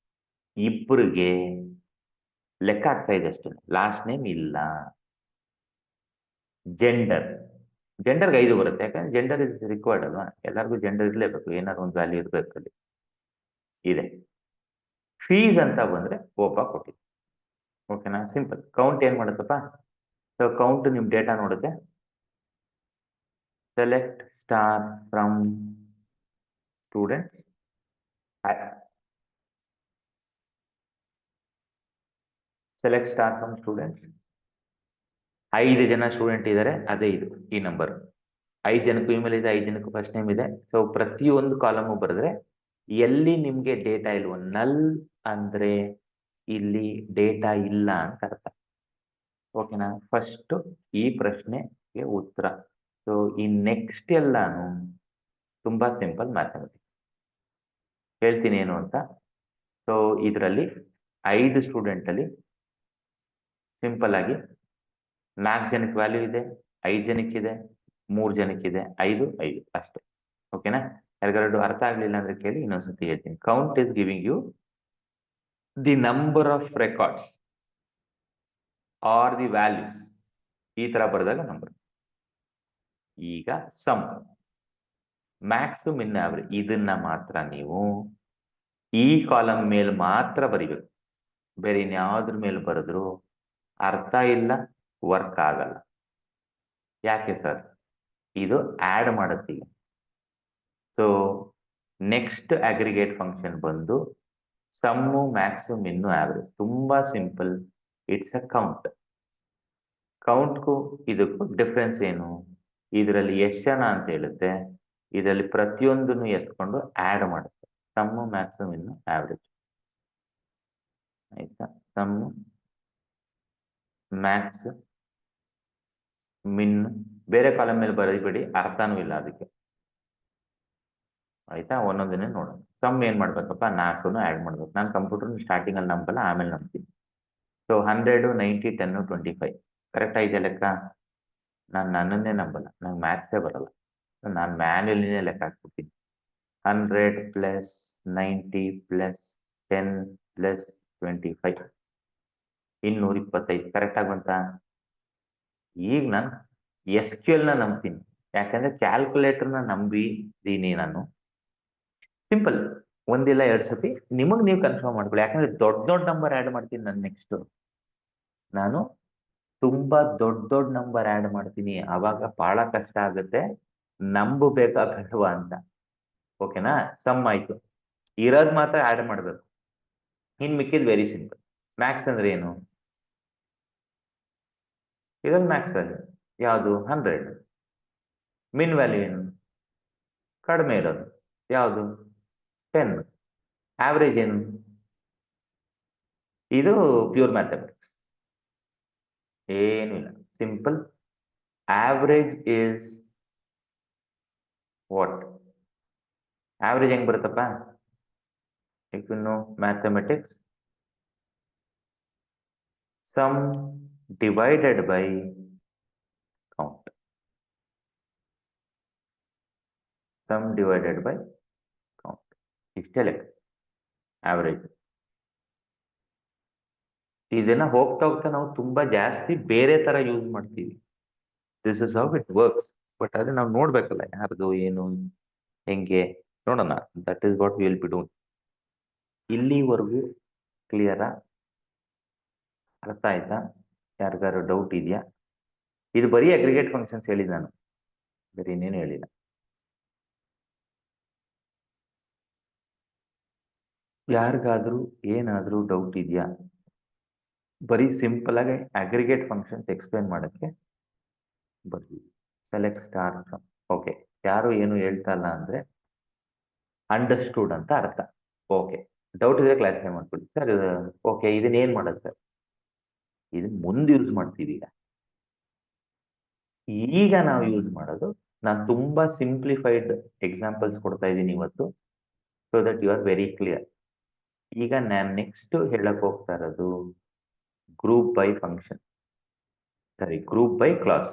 ಇಬ್ಬರಿಗೆ ಲೆಕ್ಕ ಆಗ್ತಾ ಇದೆ ಅಷ್ಟೇ. ಲಾಸ್ಟ್ ನೇಮ್ ಇಲ್ಲ. ಜೆಂಡರ್ಗೆ 5 ಬರುತ್ತೆ. ಯಾಕಂದ್ರೆ ಜೆಂಡರ್ ಇಸ್ ರಿಕ್ವೈರ್ಡ್ ಅಲ್ವಾ, ಎಲ್ಲರಿಗೂ ಜೆಂಡರ್ ಇರಲೇಬೇಕು, ಏನಾದ್ರು ಒಂದು ವ್ಯಾಲ್ಯೂ ಇರಬೇಕು ಅಲ್ಲಿ. ಇದೆ. ಫೀಸ್ ಅಂತ ಬಂದ್ರೆ ಒಬ್ಬ ಕೊಟ್ಟಿದ್ದು. ಓಕೆನಾ? ಸಿಂಪಲ್. ಕೌಂಟ್ ಏನ್ ಮಾಡುತ್ತಪ್ಪ? ಸೊ ಕೌಂಟ್ ನಿಮ್ ಡೇಟಾ ನೋಡುತ್ತೆ. Select star from student. Select star from students. 5 ಜನ ಸ್ಟೂಡೆಂಟ್ ಇದ್ದಾರೆ, ಅದೇ ಇದು ಈ ನಂಬರ್. 5 ಜನಕ್ಕೂ ಇಮೇಲ್ ಇದೆ, 5 ಜನಕ್ಕೂ ಫಸ್ಟ್ ನೇಮ್ ಇದೆ. ಸೊ ಪ್ರತಿಯೊಂದು ಕಾಲಮು ಬರೆದ್ರೆ ಎಲ್ಲಿ ನಿಮ್ಗೆ ಡೇಟಾ ಇಲ್ವೋ, ನಲ್ ಅಂದ್ರೆ ಇಲ್ಲಿ ಡೇಟಾ ಇಲ್ಲ ಅಂತ ಅರ್ಥ. ಓಕೆನಾ? ಫಸ್ಟ್ ಈ ಪ್ರಶ್ನೆಗೆ ಉತ್ತರ. ಸೊ ಈ ನೆಕ್ಸ್ಟ್ ಎಲ್ಲಾನು ತುಂಬಾ ಸಿಂಪಲ್ ಮ್ಯಾಥಮೆಟಿಕ್ಸ್. ಹೇಳ್ತೀನಿ ಏನು ಅಂತ. ಸೊ ಇದರಲ್ಲಿ 5 ಸ್ಟೂಡೆಂಟ್ ಅಲ್ಲಿ ಸಿಂಪಲ್ ಆಗಿ 4 ಜನಕ್ಕೆ ವ್ಯಾಲ್ಯೂ ಇದೆ, 5 ಜನಕ್ಕಿದೆ, 3 ಜನಕ್ಕಿದೆ, 5 ಅಷ್ಟೇ. ಓಕೆನಾ? ಯಾರಿಗಾರು ಅರ್ಥ ಆಗ್ಲಿಲ್ಲ ಅಂದ್ರೆ ಕೇಳಿ, ಇನ್ನೊಂದ್ಸತಿ ಹೇಳ್ತೀನಿ. Count is giving you the number of records or the values. ಈ ತರ ಬರೆದಾಗ ನಂಬರ್. ಈಗ ಸಮ್, ಮ್ಯಾಕ್ಸ್, ಮಿನ್, ಆವರೇಜ್ ಇದನ್ನ ಮಾತ್ರ ನೀವು ಈ ಕಾಲಮ್ ಮೇಲೆ ಮಾತ್ರ ಬರಿಬೇಕು. ಬೇರೆ ಇನ್ಯಾವ್ದ್ರ ಮೇಲೆ ಬರೆದ್ರು ಅರ್ಥ ಇಲ್ಲ, ವರ್ಕ್ ಆಗಲ್ಲ. ಯಾಕೆ ಸರ್? ಇದು ಆಡ್ ಮಾಡುತ್ತೆ. ಸೊ ನೆಕ್ಸ್ಟ್ ಅಗ್ರಿಗೇಟ್ ಫಂಕ್ಷನ್ ಬಂದು ಸಮ್ಮು, ಮ್ಯಾಕ್ಸು, ಮಿನ್ನು, ಆವರೇಜ್. ತುಂಬಾ ಸಿಂಪಲ್. It's a count. ಕೌಂಟ್ಗೂ ಇದಕ್ಕೂ ಡಿಫ್ರೆನ್ಸ್ ಏನು? ಇದರಲ್ಲಿ ಎಷ್ಟು ಜನ ಅಂತ ಹೇಳುತ್ತೆ, ಇದರಲ್ಲಿ ಪ್ರತಿಯೊಂದನ್ನು ಎತ್ಕೊಂಡು ಆಡ್ ಮಾಡುತ್ತೆ. Sum, max, min, average. ಆಯ್ತಾ? ಸಮ್ಮು, ಮ್ಯಾಕ್ಸ್, ಮಿನ್. ಬೇರೆ ಕಾಲಮ್ ಮೇಲೆ ಬರೀಬೇಡಿ, ಅರ್ಥನೂ ಇಲ್ಲ ಅದಕ್ಕೆ. ಆಯ್ತಾ? ಒಂದೊಂದನ್ನೇ ನೋಡೋಣ. ಸಮ್ ಏನ್ ಮಾಡ್ಬೇಕಪ್ಪ? 4 ಆಡ್ ಮಾಡ್ಬೇಕು. ನಾನು ಕಂಪ್ಯೂಟರ್ ಸ್ಟಾರ್ಟಿಂಗ್ ಅಲ್ಲಿ ನಂಬಲ್ಲ, ಆಮೇಲೆ ನಂಬ್ತೀನಿ. ಸೊ 100, 90, 10, 25 ಕರೆಕ್ಟ್ ಆಯ್ತಾ ಲೆಕ್ಕ? ನಾನು ನನ್ನನ್ನೇ ನಂಬಲ್ಲ, ನಂಗೆ ಮ್ಯಾಥ್ಸೇ ಬರಲ್ಲ. ನಾನು ಮ್ಯಾನ್ಯಲಿನೇ ಲೆಕ್ಕ ಹಾಕ್ಬಿಡ್ತೀನಿ. 100 ಪ್ಲಸ್ 90 ಪ್ಲಸ್ 10 ಪ್ಲಸ್ 25 225 ಕರೆಕ್ಟ್ ಆಗಿ ಬಂತ? ಈಗ ನಾನು SQL ನ ನಂಬ್ತೀನಿ. ಯಾಕಂದ್ರೆ ಕ್ಯಾಲ್ಕುಲೇಟರ್ನ ನಂಬಿದ್ದೀನಿ ನಾನು. ಸಿಂಪಲ್. ಒಂದಿಲ್ಲ 2 ಸತಿ ನಿಮಗ್ ನೀವು ಕನ್ಫರ್ಮ್ ಮಾಡ್ಕೊಳ್ಳಿ. ಯಾಕಂದ್ರೆ ದೊಡ್ಡ ನಂಬರ್ ಆಡ್ ಮಾಡ್ತೀನಿ ನಾನು. ನೆಕ್ಸ್ಟ್ ನಾನು ತುಂಬಾ ದೊಡ್ಡ ನಂಬರ್ ಆಡ್ ಮಾಡ್ತೀನಿ. ಅವಾಗ ಬಹಳ ಕಷ್ಟ ಆಗುತ್ತೆ, ನಂಬಬೇಕಾ ಬೇಡವಾ ಅಂತ. ಓಕೆನಾ? ಸಮ್ ಆಯ್ತು. ಇರೋದ್ ಮಾತ್ರ ಆಡ್ ಮಾಡ್ಬೇಕು, ಇನ್ ಮಿಕ್ಕಿದ್ ವೆರಿ ಸಿಂಪಲ್. ಮ್ಯಾಕ್ಸ್ ಅಂದ್ರೆ ಏನು? ಇರೋದು ಮ್ಯಾಕ್ಸ್ ವ್ಯಾಲ್ಯೂ ಯಾವುದು? 100. ಮಿನ್ ವ್ಯಾಲ್ಯೂ ಏನು? ಕಡಿಮೆ ಇರೋದು ಯಾವುದು? 10. ಆವರೇಜ್ ಏನು? ಇದು ಪ್ಯೂರ್ ಮ್ಯಾಥಮೆಟಿಕ್ಸ್. ಏನು ಇಲ್ಲ, simple. Average is what? Average ಹೆಂಗ್ ಬರುತ್ತಪ್ಪ? If you know mathematics, sum divided by count. Sum divided by count. ಇಷ್ಟೇ ಲೆಕ್ಕ ಆವರೇಜ್. ಇದನ್ನ ಹೋಗ್ತಾ ಹೋಗ್ತಾ ನಾವು ತುಂಬಾ ಜಾಸ್ತಿ ಬೇರೆ ತರ ಯೂಸ್ ಮಾಡ್ತೀವಿ. This is how it works. But ಅದೇ ನಾವು ನೋಡ್ಬೇಕಲ್ಲ, ಯಾರ್ದು ಏನು ಹೆಂಗೆ ನೋಡೋಣ. That is what will be doing. ಇಲ್ಲಿವರೆಗೂ ಕ್ಲಿಯರಾ? ಅರ್ಥ ಆಯ್ತಾ? ಯಾರಿಗಾರು ಡೌಟ್ ಇದೆಯಾ? ಇದು ಬರೀ ಅಗ್ರಿಗೇಟ್ ಫಂಕ್ಷನ್ಸ್ ಹೇಳಿದ್ ನಾನು, ಬೇರೆ ಇನ್ನೇನು ಹೇಳಿಲ್ಲ. ಯಾರಿಗಾದ್ರೂ ಏನಾದ್ರೂ ಡೌಟ್ ಇದೆಯಾ? ಬರೀ ಸಿಂಪಲ್ ಆಗಿ ಅಗ್ರಿಗೇಟ್ ಫಂಕ್ಷನ್ಸ್ ಎಕ್ಸ್ಪ್ಲೇನ್ ಮಾಡಕ್ಕೆ ಬರ್ತೀವಿ. Select star. ಓಕೆ, ಯಾರು ಏನು ಹೇಳ್ತಾ ಇಲ್ಲ ಅಂದ್ರೆ ಅಂಡರ್ಸ್ಟೂಡ್ ಅಂತ ಅರ್ಥ. ಓಕೆ, ಡೌಟ್ ಇದ್ರೆ ಕ್ಲಾರಿಫೈ ಮಾಡ್ಕೊಳ್ಳಿ ಸರ್. ಓಕೆ, ಇದನ್ನ ಏನ್ ಮಾಡೋದು ಸರ್? ಇದನ್ನ ಮುಂದೆ ಯೂಸ್ ಮಾಡ್ತೀವಿ. ಈಗ ನಾವು ಯೂಸ್ ಮಾಡೋದು, ನಾನು ತುಂಬಾ ಸಿಂಪ್ಲಿಫೈಡ್ ಎಕ್ಸಾಂಪಲ್ಸ್ ಕೊಡ್ತಾ ಇದ್ದೀನಿ ಇವತ್ತು, so that you are very clear. ಈಗ ನಾನು ನೆಕ್ಸ್ಟ್ ಹೇಳಕ್ ಹೋಗ್ತಾ ಇರೋದು ಗ್ರೂಪ್ ಬೈ ಫಂಕ್ಷನ್, ಸರಿ, group by class,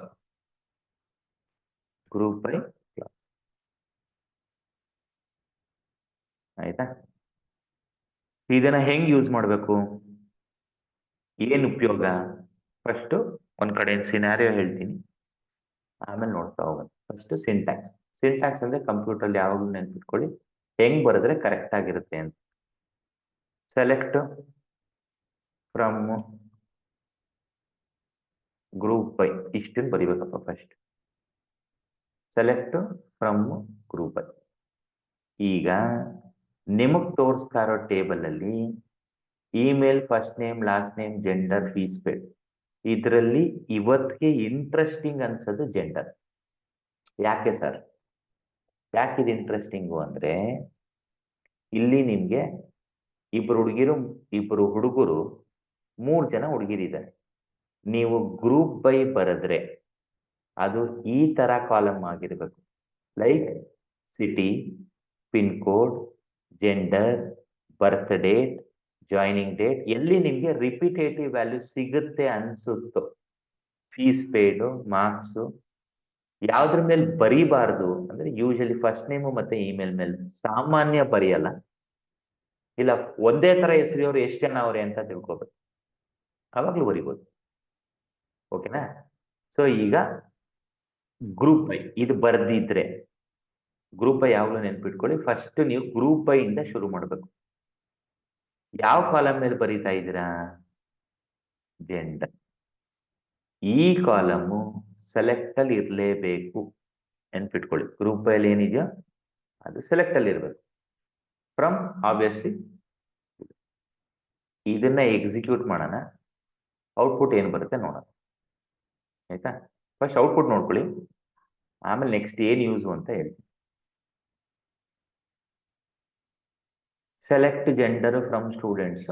group by class. ಆಯ್ತಾ? ಇದನ್ನ ಹೆಂಗ್ ಯೂಸ್ ಮಾಡಬೇಕು, ಏನ್ ಉಪಯೋಗ? ಫಸ್ಟ್ ಒಂದ್ ಕಡೆ ಸಿನಾರಿಯೋ ಹೇಳ್ತೀನಿ, ಆಮೇಲೆ ನೋಡ್ತಾ ಹೋಗೋಣ. First syntax. ಸಿಂಟ್ಯಾಕ್ಸ್ ಅಂದ್ರೆ ಕಂಪ್ಯೂಟರ್ ಯಾವಾಗಲೂ ನೆನ್ಪಿಟ್ಕೊಳ್ಳಿ ಹೆಂಗ್ ಬರೆದ್ರೆ ಕರೆಕ್ಟ್ ಆಗಿರುತ್ತೆ ಅಂತ. ಸೆಲೆಕ್ಟ್ ಫ್ರಮ್ ಗ್ರೂಪ್ ಬೈ, ಇಷ್ಟನ್ನು ಬರಿಬೇಕಪ್ಪ first. Select from group by. ಈಗ ನಿಮಗ್ ತೋರಿಸ್ತಾ ಇರೋ ಟೇಬಲ್ ಅಲ್ಲಿ email, first name, last name, gender, fees paid. ಇದರಲ್ಲಿ ಇವತ್ತಿಗೆ ಇಂಟ್ರೆಸ್ಟಿಂಗ್ ಅನ್ಸೋದು ಜೆಂಡರ್. ಯಾಕೆ ಸರ್? ಯಾಕೆ ಇದು ಇಂಟ್ರೆಸ್ಟಿಂಗು ಅಂದ್ರೆ, ಇಲ್ಲಿ ನಿಮ್ಗೆ ಇಬ್ರು ಹುಡುಗರು 3 ಜನ ಹುಡುಗಿರಿದ್ದಾರೆ. ನೀವು ಗ್ರೂಪ್ ಬೈ ಬರೆದ್ರೆ ಅದು ಈ ತರ ಕಾಲಮ್ ಆಗಿರ್ಬೇಕು. Like city, pin code, gender, ಬರ್ತ್ ಡೇಟ್, ಜಾಯ್ನಿಂಗ್ ಡೇಟ್. ಎಲ್ಲಿ ನಿಮ್ಗೆ ರಿಪಿಟೇಟಿವ್ ವ್ಯಾಲ್ಯೂ ಸಿಗುತ್ತೆ ಅನ್ಸುತ್ತೋ, ಫೀಸ್ ಪೇಡು, ಮಾರ್ಕ್ಸು, ಯಾವ್ದ್ರ ಮೇಲೆ ಬರೀಬಾರ್ದು ಅಂದ್ರೆ ಯೂಶಲಿ ಫಸ್ಟ್ ನೇಮು ಮತ್ತೆ ಇಮೇಲ್ ಮೇಲೆ ಸಾಮಾನ್ಯ ಬರೆಯಲ್ಲ. ಇಲ್ಲ ಒಂದೇ ತರ ಹೆಸರಿಯವರು ಎಷ್ಟು ಜನ ಅವ್ರೆ ಅಂತ ತಿಳ್ಕೊಬೇಕು, ಅವಾಗ್ಲೂ ಬರಿಬೋದು. ಓಕೆನಾ? ಸೊ ಈಗ ಗ್ರೂಪ್ ಬೈ ಇದು ಬರ್ದಿದ್ರೆ, ಗ್ರೂಪ್ ಬೈ ಯಾವಾಗಲೂ ನೆನ್ಪಿಟ್ಕೊಳ್ಳಿ, ಫಸ್ಟ್ ನೀವು ಗ್ರೂಪ್ ಬೈ ಇಂದ ಶುರು ಮಾಡಬೇಕು. ಯಾವ ಕಾಲಮ್ ಮೇಲೆ ಬರೀತಾ ಇದ್ದೀರಾ? ಜೆಂಡರ್. ಈ ಕಾಲಮು ಸೆಲೆಕ್ಟ್ ಅಲ್ಲಿ ಇರಲೇಬೇಕು, ನೆನ್ಪಿಟ್ಕೊಳ್ಳಿ. ಗ್ರೂಪ್ ಬೈ ಅಲ್ಲಿ ಏನಿದೆಯೋ ಅದು ಸೆಲೆಕ್ಟ್ ಅಲ್ಲಿ ಇರಬೇಕು. From obviously. ಇದನ್ನ ಎಕ್ಸಿಕ್ಯೂಟ್ ಮಾಡೋಣ, ಔಟ್ಪುಟ್ ಏನು ಬರುತ್ತೆ ನೋಡೋಣ. ಆಯ್ತಾ? ಫಸ್ಟ್ ಔಟ್ಪುಟ್ ನೋಡ್ಕೊಳ್ಳಿ, ಆಮೇಲೆ ನೆಕ್ಸ್ಟ್ ಏನ್ ಯೂಸು ಅಂತ ಹೇಳ್ತೀನಿ. Select gender from students.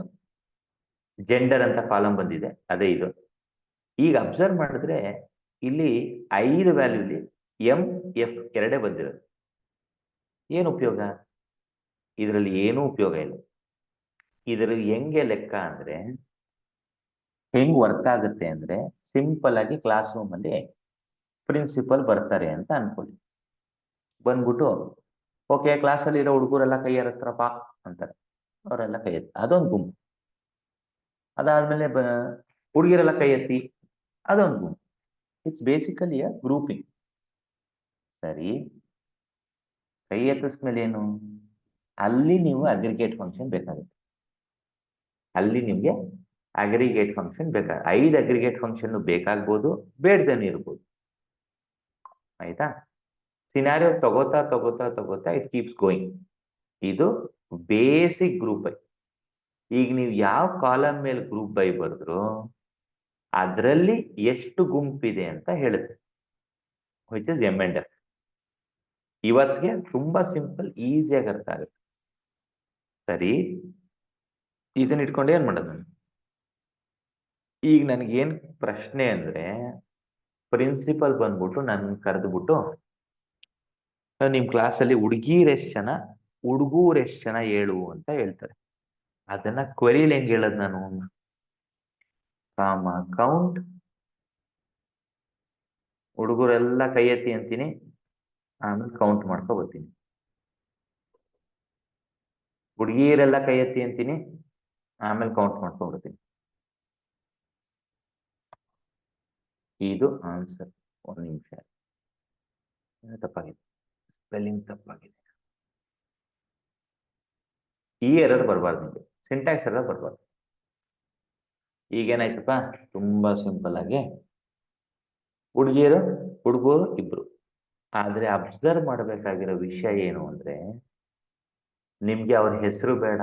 Gender ಅಂತ ಕಾಲಮ್ ಬಂದಿದೆ, ಅದೇ ಇದು. ಈಗ ಅಬ್ಸರ್ವ್ ಮಾಡಿದ್ರೆ ಇಲ್ಲಿ 5 ವ್ಯಾಲ್ಯೂಲಿ MF ಎರಡೇ ಬಂದಿರೋದು. ಏನು ಉಪಯೋಗ? ಇದರಲ್ಲಿ ಏನೂ ಉಪಯೋಗ ಇಲ್ಲ. ಇದರಲ್ಲಿ ಹೆಂಗೆ ಲೆಕ್ಕ ಅಂದ್ರೆ, ಹೆಂಗ್ ವರ್ಕ್ ಆಗುತ್ತೆ ಅಂದ್ರೆ, ಸಿಂಪಲ್ ಆಗಿ ಕ್ಲಾಸ್ ರೂಮ್ ಅಲ್ಲಿ ಪ್ರಿನ್ಸಿಪಲ್ ಬರ್ತಾರೆ ಅಂತ ಅನ್ಕೊಳ್ಳಿ. ಬಂದ್ಬಿಟ್ಟು ಓಕೆ ಕ್ಲಾಸಲ್ಲಿ ಇರೋ ಹುಡುಗರೆಲ್ಲ ಕೈ ಎತ್ತರಪ್ಪ ಅಂತಾರೆ, ಅವರೆಲ್ಲ ಕೈ ಎತ್ತಿ, ಅದೊಂದು ಗುಂಪು. ಅದಾದ್ಮೇಲೆ ಹುಡುಗಿರೆಲ್ಲ ಕೈ ಎತ್ತಿ, ಅದೊಂದು ಗುಂಪು. It's basically a grouping. ಸರಿ, ಕೈ ಎತ್ತಿಸ್ಮೇಲೆ ಏನು? ಅಲ್ಲಿ ನೀವು ಅಗ್ರಿಗೇಟ್ ಫಂಕ್ಷನ್ ಬೇಕಾಗುತ್ತೆ. ಅಲ್ಲಿ ನಿಮ್ಗೆ ಅಗ್ರಿಗೇಟ್ ಫಂಕ್ಷನ್ ಬೇಕಾಗ 5 ಅಗ್ರಿಗೇಟ್ ಫಂಕ್ಷನ್ ಬೇಕಾಗ್ಬೋದು, ಬೇಡ್ದೇನೆ ಇರ್ಬೋದು. ಆಯ್ತಾ? ಸಿನಾರಿಯೋ ತಗೋತಾ ತಗೋತಾ ತಗೋತಾ ಇಟ್ ಕೀಪ್ಸ್ ಗೋಯಿಂಗ್. ಇದು ಬೇಸಿಕ್ ಗ್ರೂಪ್ ಬೈ. ಈಗ ನೀವು ಯಾವ ಕಾಲಮ್ ಮೇಲೆ ಗ್ರೂಪ್ ಬೈ ಬರೆದ್ರು ಅದರಲ್ಲಿ ಎಷ್ಟು ಗುಂಪಿದೆ ಅಂತ ಹೇಳುತ್ತೆ, ವಿಚ್ ಇಸ್ M&F. ಇವತ್ತಿಗೆ ತುಂಬಾ ಸಿಂಪಲ್, ಈಸಿಯಾಗಿ ಅರ್ಥ ಆಗುತ್ತೆ. ಸರಿ, ಇದನ್ನ ಇಟ್ಕೊಂಡು ಏನ್ ಮಾಡೋದು ನಾನು? ಈಗ ನನಗೇನ್ ಪ್ರಶ್ನೆ ಅಂದ್ರೆ, ಪ್ರಿನ್ಸಿಪಲ್ ಬಂದ್ಬಿಟ್ಟು ನನ್ ಕರೆದ್ಬಿಟ್ಟು ನಿಮ್ ಕ್ಲಾಸಲ್ಲಿ ಹುಡುಗೀರ್ ಎಷ್ಟ್ ಜನ, ಹುಡುಗೂರ್ ಎಷ್ಟ್ ಜನ ಹೇಳು ಅಂತ ಹೇಳ್ತಾರೆ. ಅದನ್ನ ಕ್ವೆರಿಲ್ ಹೆಂಗ್ ಹೇಳದ್ ನಾನು? ಕಾಮ ಕೌಂಟ್, ಹುಡುಗರೆಲ್ಲ ಕೈ ಎತ್ತಿ ಅಂತೀನಿ, ಆಮೇಲೆ ಕೌಂಟ್ ಮಾಡ್ಕೊ ಬರ್ತೀನಿ. ಹುಡುಗಿಯರೆಲ್ಲ ಕೈ ಎತ್ತಿ ಅಂತೀನಿ, ಆಮೇಲೆ ಕೌಂಟ್ ಮಾಡ್ಕೊ ಬರ್ತೀನಿ. ಇದು ಆನ್ಸರ್. ಒಂದು ನಿಮಿಷ, ತಪ್ಪಾಗಿದೆ, ಸ್ಪೆಲ್ಲಿಂಗ್ ತಪ್ಪಾಗಿದೆ. ಈ ಎರರ್ ಬರಬಾರ್ದು, ನಿಮಗೆ ಸಿಂಟ್ಯಾಕ್ಸ್ ಎರರ್ ಬರಬಾರ್ದು. ಈಗೇನಾಯ್ತಪ್ಪ, ತುಂಬಾ ಸಿಂಪಲ್ ಆಗಿ ಹುಡುಗಿಯರು ಹುಡುಗರು ಇಬ್ರು. ಆದ್ರೆ ಅಬ್ಸರ್ವ್ ಮಾಡಬೇಕಾಗಿರೋ ವಿಷಯ ಏನು ಅಂದ್ರೆ, ನಿಮ್ಗೆ ಅವ್ರ ಹೆಸರು ಬೇಡ,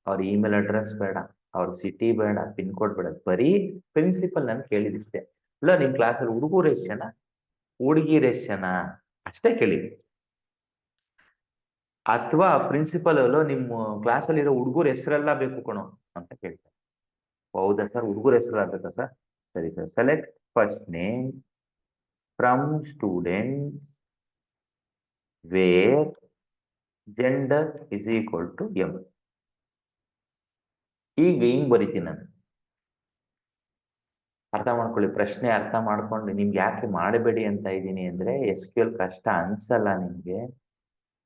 ಅವ್ರ ಇಮೇಲ್ ಅಡ್ರೆಸ್ ಬೇಡ, ಅವ್ರ ಸಿಟಿ ಬೇಡ, ಪಿನ್ ಕೋಡ್ ಬೇಡ, ಬರೀ ಪ್ರಿನ್ಸಿಪಲ್ ನಾನು ಕೇಳಿದಿಷ್ಟೇ. ಇಲ್ಲ ನಿಮ್ ಕ್ಲಾಸಲ್ಲಿ ಹುಡುಗರು ಎಷ್ಟು ಜನ, ಹುಡುಗಿರು ಎಷ್ಟು ಜನ ಅಷ್ಟೇ ಕೇಳಿದ್ವಿ. ಅಥವಾ ಪ್ರಿನ್ಸಿಪಲ್ ಅಲ್ಲೋ ನಿಮ್ಮ ಕ್ಲಾಸಲ್ಲಿ ಇರೋ ಹುಡುಗರ ಹೆಸರೆಲ್ಲ ಬೇಕು ಕಣೋ ಅಂತ ಕೇಳ್ತಾರೆ. ಹೌದಾ ಸರ್, ಹುಡುಗರ ಹೆಸರು ಆಗ್ಬೇಕಾ ಸರ್? ಸರಿ sir, select first name from students where gender is equal to M. ಈಗ ಹಿಂಗ್ ಬರಿತೀನಿ ನಾನು, ಅರ್ಥ ಮಾಡ್ಕೊಳ್ಳಿ, ಪ್ರಶ್ನೆ ಅರ್ಥ ಮಾಡ್ಕೊಂಡು ನಿಮ್ಗೆ ಯಾಕೆ ಮಾಡಬೇಡಿ ಅಂತ ಇದ್ದೀನಿ ಅಂದ್ರೆ SQL ಕಷ್ಟ ಅನ್ಸಲ್ಲ ನಿಮ್ಗೆ.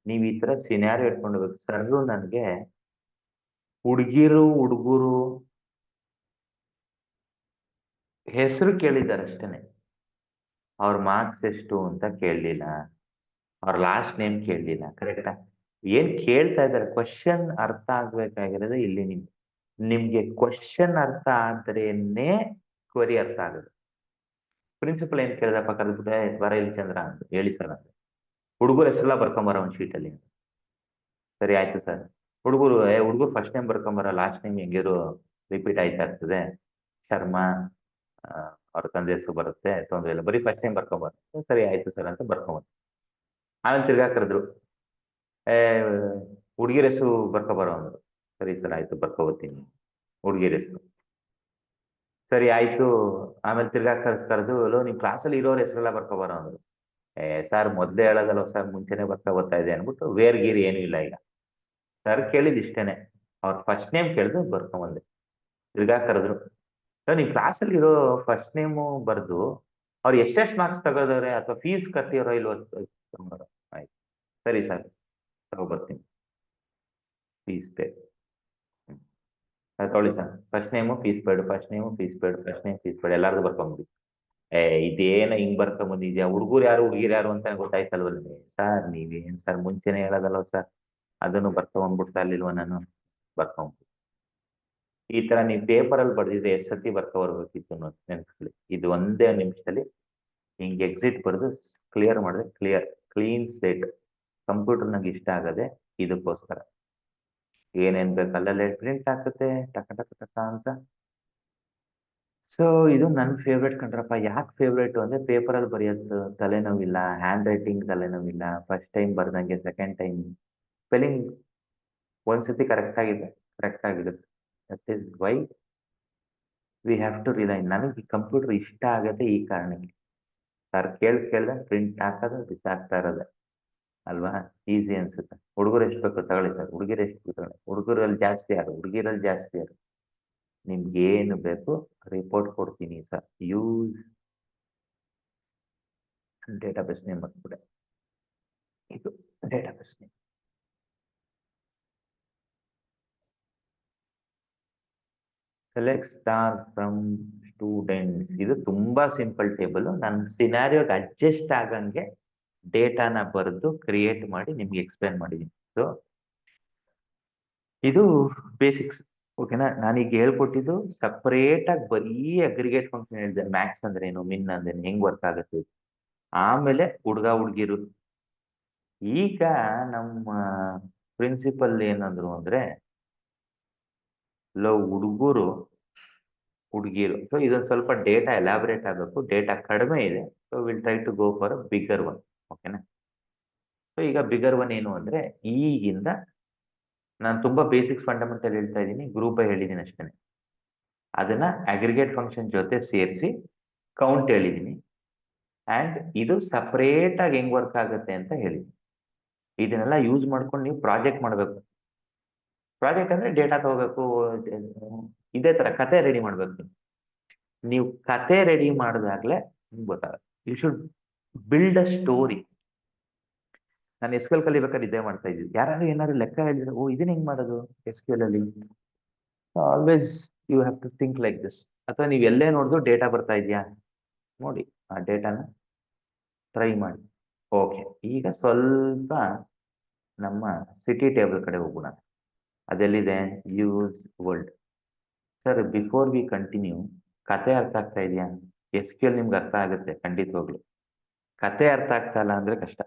ನೀವ್ ಈ ತರ ಸಿನಾರಿಯೋ ಇಟ್ಕೊಂಡು ಹೋಗ್ಬೇಕು. ಸರ್ರು ನನ್ಗೆ ಹುಡುಗರು ಹೆಸರು ಕೇಳಿದ್ದಾರೆ ಅಷ್ಟೇನೆ, ಅವ್ರ ಮಾರ್ಕ್ಸ್ ಎಷ್ಟು ಅಂತ ಕೇಳಲಿಲ್ಲ, ಅವ್ರ ಲಾಸ್ಟ್ ನೇಮ್ ಕೇಳಲಿಲ್ಲ. ಕರೆಕ್ಟಾ? ಏನ್ ಕೇಳ್ತಾ ಇದ್ದಾರೆ, ಕ್ವಶನ್ ಅರ್ಥ ಆಗ್ಬೇಕಾಗಿರೋದು ಇಲ್ಲಿ ನಿಮ್ಗೆ ಕ್ವಶನ್ ಅರ್ಥ ಆದ್ರೇನೆ ಕ್ವರಿ ಅರ್ಥ ಆಗುತ್ತೆ. ಪ್ರಿನ್ಸಿಪಲ್ ಏನ್ ಕೇಳಿದಪ್ಪ ಕರೆದ್ಬಿಟ್ಟೆ, ಬರ ಇಲ್ಲಿ ಚಂದ್ರ ಅಂತ ಹೇಳಿ ಸರ್ ಅಂತ. ಹುಡುಗರ ಹೆಸರೆಲ್ಲ ಬರ್ಕೊಂಬರ ಒಂದು ಶೀಟಲ್ಲಿ. ಸರಿ ಆಯ್ತು ಸರ್. ಹುಡುಗರು ಫಸ್ಟ್ ನೇಮ್ ಬರ್ಕೊಂಬರ, ಲಾಸ್ಟ್ ನೇಮ್ ಹೆಂಗಿರು ರಿಪೀಟ್ ಆಯ್ತಾ ಇರ್ತದೆ, ಶರ್ಮಾ ಅವ್ರ ತಂದೆ ಹೆಸರು ಬರುತ್ತೆ, ತೊಂದ್ರೆ ಇಲ್ಲ, ಬರೀ ಫಸ್ಟ್ ನೇಮ್ ಬರ್ಕೊಂಬರ. ಸರಿ ಆಯ್ತು ಸರ್ ಅಂತ ಬರ್ಕೊಂಬರ್. ಆಮೇಲೆ ತಿರ್ಗಾ ಕರೆದ್ರು, ಹುಡುಗಿರ ಹೆಸರು ಬರ್ಕೊಬರೋ ಅಂದ್ರು. ಸರಿ ಸರ್ ಆಯ್ತು ಬರ್ಕೊಬತ್ತೀನಿ ಹುಡುಗಿರ ಹೆಸರು. ಸರಿ ಆಯ್ತು. ಆಮೇಲೆ ತಿರ್ಗಾ ಕರೆದು ನಿಮ್ ಕ್ಲಾಸಲ್ಲಿ ಇರೋರ ಹೆಸರೆಲ್ಲ ಬರ್ಕೊಬರೋ ಅಂದ್ರು. ಸರ್ ಮೊದ್ಲೇ ಹೇಳೋದಲ್ಲ ಸರ್, ಮುಂಚೆನೆ ಬರ್ತಾ ಇದೆ ಅನ್ಬಿಟ್ಟು ವೇರ್ ಗೀರ್ ಏನು ಇಲ್ಲ. ಈಗ ಸರ್ ಕೇಳಿದ್ ಇಷ್ಟೇನೆ, ಅವ್ರ ಫಸ್ಟ್ ನೇಮ್ ಕೇಳಿದ್ರು ಬರ್ಕೊಂಬಂದೆ. ತಿರ್ಗಾ ಕರೆದ್ರು, ನಿಮ್ ಕ್ಲಾಸಲ್ಲಿ ಇರೋ ಫಸ್ಟ್ ನೇಮು ಬರ್ದು ಅವ್ರು ಎಷ್ಟೆಷ್ಟು ಮಾರ್ಕ್ಸ್ ತಗೋದವ್ರೆ ಅಥವಾ ಫೀಸ್ ಕಟ್ಟಿರೋ ಇಲ್ವೋ ಆಯ್ತು ಸರಿ ಸರ್ ತಗೊಬರ್ತೀನಿ, ಫೀಸ್ ಪೇ ತಗೊಳ್ಳಿ sir. First name fees paid, first name fees paid, first name fees paid ಎಲ್ಲಾರ್ದು ಬರ್ಕೊಂಬಿಡಿ. ಇದೇನ ಹಿಂಗ್ ಬರ್ಕೊಂಬಂದಿದ್ಯಾ, ಹುಡುಗರು ಯಾರು ಹುಡುಗಿರು ಯಾರು ಅಂತ ಗೊತ್ತಾಯ್ತಲ್ವಲ್ಲ ಸರ್. ನೀವೇನ್ ಸರ್ ಮುಂಚೆನೆ ಹೇಳೋದಲ್ವ ಸರ್, ಅದನ್ನು ಬರ್ಕೊಂಡ್ಬಿಡ್ತಾ ಇರ್ಲಿಲ್ವ ನಾನು, ಬರ್ಕೊಂಡ್ ಈ ತರ ನೀವು ಪೇಪರ್ ಅಲ್ಲಿ ಬರ್ದಿದ್ರೆ ಎಷ್ಟು ಸತಿ ಬರ್ಕೊಬರ್ಬೇಕಿತ್ತು ನೆನ್ಸ್ಕೊಳ್ಳಿ. ಇದು ಒಂದೇ ನಿಮಿಷದಲ್ಲಿ ಹಿಂಗ್ ಎಕ್ಸಿಟ್ ಬರೆದು ಕ್ಲಿಯರ್ ಮಾಡಿದ್ರೆ ಕ್ಲೀನ್ ಸ್ಲೇಟ್. ಕಂಪ್ಯೂಟರ್ ನಂಗೆ ಇಷ್ಟ ಆಗದೆ ಇದಕ್ಕೋಸ್ಕರ. ಏನೇನ್ ಬೇಕು ಅಲ್ಲಲ್ಲೇ ಪ್ರಿಂಟ್ ಹಾಕುತ್ತೆ ಟಕ ಟಕ ಟಕ ಅಂತ. ಸೊ ಇದು ನನ್ ಫೇವ್ರೇಟ್ ಕಣ್ರಪ್ಪ. ಯಾಕೆ ಫೇವ್ರೇಟ್ ಅಂದ್ರೆ ಪೇಪರ್ ಅಲ್ಲಿ ಬರೆಯೋದು ತಲೆನೋವಿಲ್ಲ, ಹ್ಯಾಂಡ್ ರೈಟಿಂಗ್ ತಲೆನೋವಿಲ್ಲ, ಫಸ್ಟ್ ಟೈಮ್ ಬರ್ದಂಗೆ ಸೆಕೆಂಡ್ ಟೈಮ್ ಸ್ಪೆಲ್ಲಿಂಗ್ ಒಂದ್ಸತಿ ಕರೆಕ್ಟ್ ಆಗಿದೆ. That is why we have to rely. ನನಗೆ ಕಂಪ್ಯೂಟರ್ ಇಷ್ಟ ಆಗತ್ತೆ ಈ ಕಾರಣಕ್ಕೆ. ಸರ್ ಕೇಳ್ದ ಪ್ರಿಂಟ್ ಹಾಕೋದು ಬಿಸಾಕ್ತಾ ಇರೋದೆ ಅಲ್ವಾ, ಈಸಿ ಅನ್ಸುತ್ತೆ. ಹುಡುಗರು ಎಷ್ಟು ಬೇಕು ತಗೊಳ್ಳಿ ಸರ್, ಹುಡುಗಿರು ಎಷ್ಟು ಬೇಕು, ಹುಡುಗರಲ್ಲಿ ಜಾಸ್ತಿ ಯಾರು, ಹುಡುಗಿರಲ್ಲಿ ಜಾಸ್ತಿ ಯಾರು, ನಿಮ್ಗೆ ಏನು ಬೇಕು ರಿಪೋರ್ಟ್ ಕೊಡ್ತೀನಿ ಸರ್. ಯೂಸ್ ಡೇಟಾಬೇಸ್ ನೇಮ್ ಬಂದ್ಬಿಡೆ, ಇದು database name. Select star from students. ಇದು ತುಂಬಾ ಸಿಂಪಲ್ ಟೇಬಲ್. ನನ್ನ ಸಿನಾರಿಯೋಗೆ ಅಡ್ಜಸ್ಟ್ ಆಗಂಗೆ ಡೇಟಾನ ಬರೆದು ಕ್ರಿಯೇಟ್ ಮಾಡಿ ನಿಮ್ಗೆ ಎಕ್ಸ್ಪ್ಲೇನ್ ಮಾಡಿದ್ದೀನಿ. ಸೊ ಇದು ಬೇಸಿಕ್ಸ್, ಓಕೆನಾ. ನಾನೀಗ ಹೇಳ್ಕೊಟ್ಟಿದ್ದು ಸಪರೇಟ್ ಆಗಿ ಬರೀ ಅಗ್ರಿಗೇಟ್ ಫಂಕ್ಷನ್ ಹೇಳಿದೆ. ಮ್ಯಾಕ್ಸ್ ಅಂದ್ರೆ ಏನು, ಮಿನ್ ಅಂದ್ರೆ ಹೆಂಗ್ ವರ್ಕ್ ಆಗುತ್ತೆ. ಆಮೇಲೆ ಹುಡುಗಿರು. ಈಗ ನಮ್ಮ ಪ್ರಿನ್ಸಿಪಲ್ ಏನಂದ್ರು ಅಂದ್ರೆ ಹುಡುಗಿರು. ಸೊ ಇದೊಂದು ಸ್ವಲ್ಪ ಡೇಟಾ ಎಲಾಬ್ರೇಟ್ ಆಗಬೇಕು, ಡೇಟಾ ಕಡಿಮೆ ಇದೆ. So will try to go for a bigger one, ಓಕೆನಾ. ಸೊ ಈಗ ಬಿಗರ್ ಒನ್ ಏನು ಅಂದ್ರೆ, ಈಗಿಂದ ನಾನು ತುಂಬಾ ಬೇಸಿಕ್ಸ್ ಫಂಡಮೆಂಟಲ್ ಹೇಳ್ತಾ ಇದ್ದೀನಿ, ಗ್ರೂಪ್ ಹೇಳಿದ್ದೀನಿ ಅಷ್ಟೇ. ಅದನ್ನ ಅಗ್ರಿಗೇಟ್ ಫಂಕ್ಷನ್ ಜೊತೆ ಸೇರಿಸಿ ಕೌಂಟ್ ಹೇಳಿದ್ದೀನಿ. ಅಂಡ್ ಇದು ಸಪರೇಟ್ ಆಗಿ ಹೆಂಗ್ ವರ್ಕ್ ಆಗುತ್ತೆ ಅಂತ ಹೇಳಿದ್ದೀನಿ. ಇದನ್ನೆಲ್ಲ ಯೂಸ್ ಮಾಡ್ಕೊಂಡು ನೀವು ಪ್ರಾಜೆಕ್ಟ್ ಮಾಡಬೇಕು. ಪ್ರಾಜೆಕ್ಟ್ ಅಂದ್ರೆ ಡೇಟಾ ತಗೋಬೇಕು, ಇದೇ ತರ ಕತೆ ರೆಡಿ ಮಾಡ್ಬೇಕು. ನೀವು ಕತೆ ರೆಡಿ ಮಾಡಿದಾಗ್ಲೇ ನಿಮ್ಗೆ ಗೊತ್ತಾಗುತ್ತೆ. You should build a story. ನಾನು SQL ಕಲಿಬೇಕಾದ್ರೆ ಇದೇ ಮಾಡ್ತಾ ಇದ್ವಿ. ಯಾರು ಏನಾದ್ರು ಲೆಕ್ಕ ಹೇಳಿದ್ರೆ, ಇದನ್ನ ಹೆಂಗ್ ಮಾಡೋದು SQL ಅಲ್ಲಿ, always you have to think like this. ಅಥವಾ ನೀವು ಎಲ್ಲೇ ನೋಡಿದ್ರು ಡೇಟಾ ಬರ್ತಾ ಇದೆಯಾ ನೋಡಿ, ಆ ಡೇಟಾನ ಟ್ರೈ ಮಾಡಿ. ಓಕೆ, ಈಗ ಸ್ವಲ್ಪ ನಮ್ಮ ಸಿಟಿ ಟೇಬಲ್ ಕಡೆ ಹೋಗೋಣ. ಅದೆಲ್ಲಿದೆ, use world. Sir before we continue, ಕತೆ ಅರ್ಥ ಆಗ್ತಾ ಇದೆಯಾ? SQL ನಿಮ್ಗೆ ಅರ್ಥ ಆಗುತ್ತೆ ಖಂಡಿತವಾಗ್ಲು, ಕತೆ ಅರ್ಥ ಆಗ್ತಾ ಇಲ್ಲ ಅಂದ್ರೆ ಕಷ್ಟ.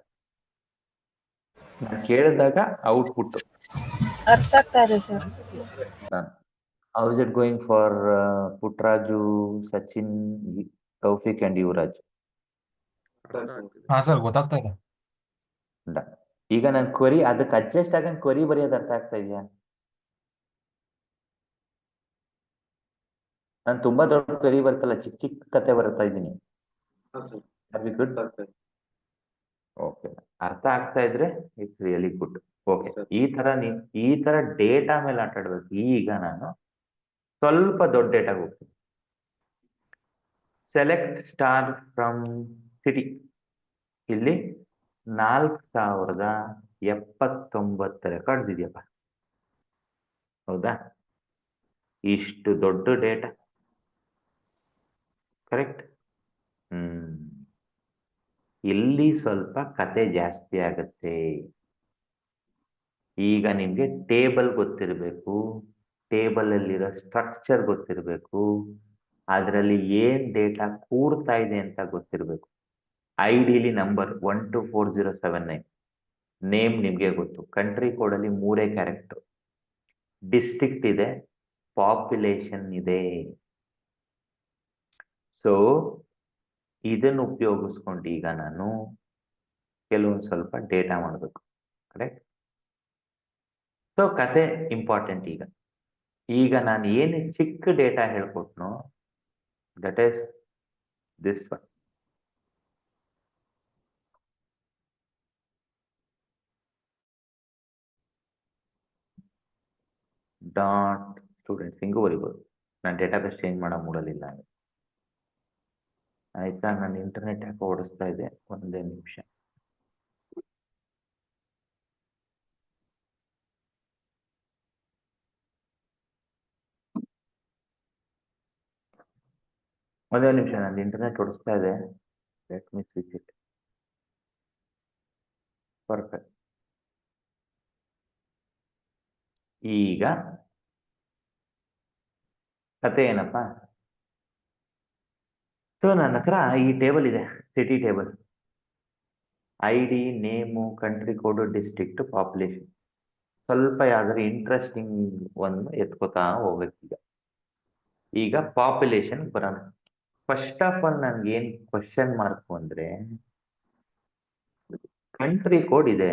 ನಾನು ಕೇಳಿದಾಗ ಔಟ್ಪುಟ್
ಅರ್ಥ ಆಗ್ತಾ ಇದೆ sir.
How is it going for Putraju, Sachin, Taufiq and Yuvraj?
ಹಾ ಸರ್ ಗೊತ್ತಾಗ್ತಾ ಇದೆ.
ಈಗ ನಾನು ಕ್ವರಿ ಅದಕ್ಕೆ ಅಡ್ಜಸ್ಟ್ ಆಗಂಗ್ ಕ್ವರಿ ಬರೆಯೋದು ಅರ್ಥ ಆಗ್ತಾ ಇದೆಯಾ? ನಾನು ತುಂಬಾ ದೊಡ್ಡ ಕ್ವರಿ ಬರ್ತಲ್ಲ, ಚಿಕ್ಕ ಚಿಕ್ಕ ಕತೆ ಬರ್ತಾ ಇದ್ದೀನಿ. ಗುಡ್, ಓಕೆ, ಅರ್ಥ ಆಗ್ತಾ ಇದ್ರೆ ಇಟ್ಸ್ ರಿಯಲಿ ಗುಡ್. ಓಕೆ, ಈ ತರ ಡೇಟಾ ಮೇಲೆ ಆಟ ಆಡ್ಬೇಕು. ಈಗ ನಾನು ಸ್ವಲ್ಪ ದೊಡ್ಡ ಡೇಟಾಗೆ ಹೋಗ್ತೀನಿ. Select star from city. ಇಲ್ಲಿ 4079 ರೆಕಾರ್ಡ್ಸ್ ಇದೆಯಪ್ಪ. ಹೌದಾ? ಇಷ್ಟು ದೊಡ್ಡ ಡೇಟಾ, ಕರೆಕ್ಟ್? ಇಲ್ಲಿ ಸ್ವಲ್ಪ ಕತೆ ಜಾಸ್ತಿ ಆಗತ್ತೆ. ಈಗ ನಿಮ್ಗೆ ಟೇಬಲ್ ಗೊತ್ತಿರಬೇಕು, ಟೇಬಲ್ ಅಲ್ಲಿರೋ ಸ್ಟ್ರಕ್ಚರ್ ಗೊತ್ತಿರಬೇಕು, ಅದರಲ್ಲಿ ಏನ್ ಡೇಟಾ ಕೂಡ್ತಾ ಇದೆ ಅಂತ ಗೊತ್ತಿರಬೇಕು. ಐಡಿಲಿ ನಂಬರ್ 124079, ನೇಮ್ ನಿಮ್ಗೆ ಗೊತ್ತು. ಕಂಟ್ರಿ ಕೋಡ್ ಅಲ್ಲಿ 3 ಕ್ಯಾರೆಕ್ಟರ್, ಡಿಸ್ಟ್ರಿಕ್ಟ್ ಇದೆ, ಪಾಪ್ಯುಲೇಷನ್ ಇದೆ. ಸೊ ಇದನ್ನು ಉಪಯೋಗಿಸ್ಕೊಂಡು ಈಗ ನಾನು ಕೆಲವೊಂದು ಸ್ವಲ್ಪ ಡೇಟಾ ಮಾಡಬೇಕು, ಕರೆಕ್ಟ್? ಸೊ ಕತೆ ಇಂಪಾರ್ಟೆಂಟ್. ಈಗ ನಾನು ಏನು ಚಿಕ್ಕ ಡೇಟಾ ಹೇಳ್ಕೊಟ್ನೋ, that is this one. Dot students ಹಿಂಗೂ ಬರಿಬೋದು. ನಾನು ಡೇಟಾಬೇಸ್ ಚೇಂಜ್ ಮಾಡೋ ಮೂಡಲಿಲ್ಲ. ಆಯ್ತಾ? ನಾನು ಇಂಟರ್ನೆಟ್ ಯಾಕೆ ಓಡಿಸ್ತಾ ಇದೆ, ಒಂದೇ ನಿಮಿಷ. ಒಂದೇ ನಿಮಿಷ, ನಂದು ಇಂಟರ್ನೆಟ್ ಓಡಿಸ್ತಾ ಇದೆ. Let me switch it. Perfect. ಈಗ ಕತೆ ಏನಪ್ಪ? ಸೊ ನನ್ನ ಹತ್ರ ಈ ಟೇಬಲ್ ಇದೆ, city table. ID, name, country code, district, population. ಸ್ವಲ್ಪ ಯಾವ್ದಾದ್ರು ಇಂಟ್ರೆಸ್ಟಿಂಗ್ ಒಂದು ಎತ್ಕೋತಾ ಹೋಗ್ಬೇಕು. ಈಗ ಪಾಪ್ಯುಲೇಷನ್ ಬರೋಣ. ಫಸ್ಟ್ ಆಫ್ ಆಲ್ ನನ್ಗೆ ಏನ್ ಕ್ವಶನ್ ಮಾರ್ಕ್ ಅಂದ್ರೆ, ಕಂಟ್ರಿ ಕೋಡ್ ಇದೆ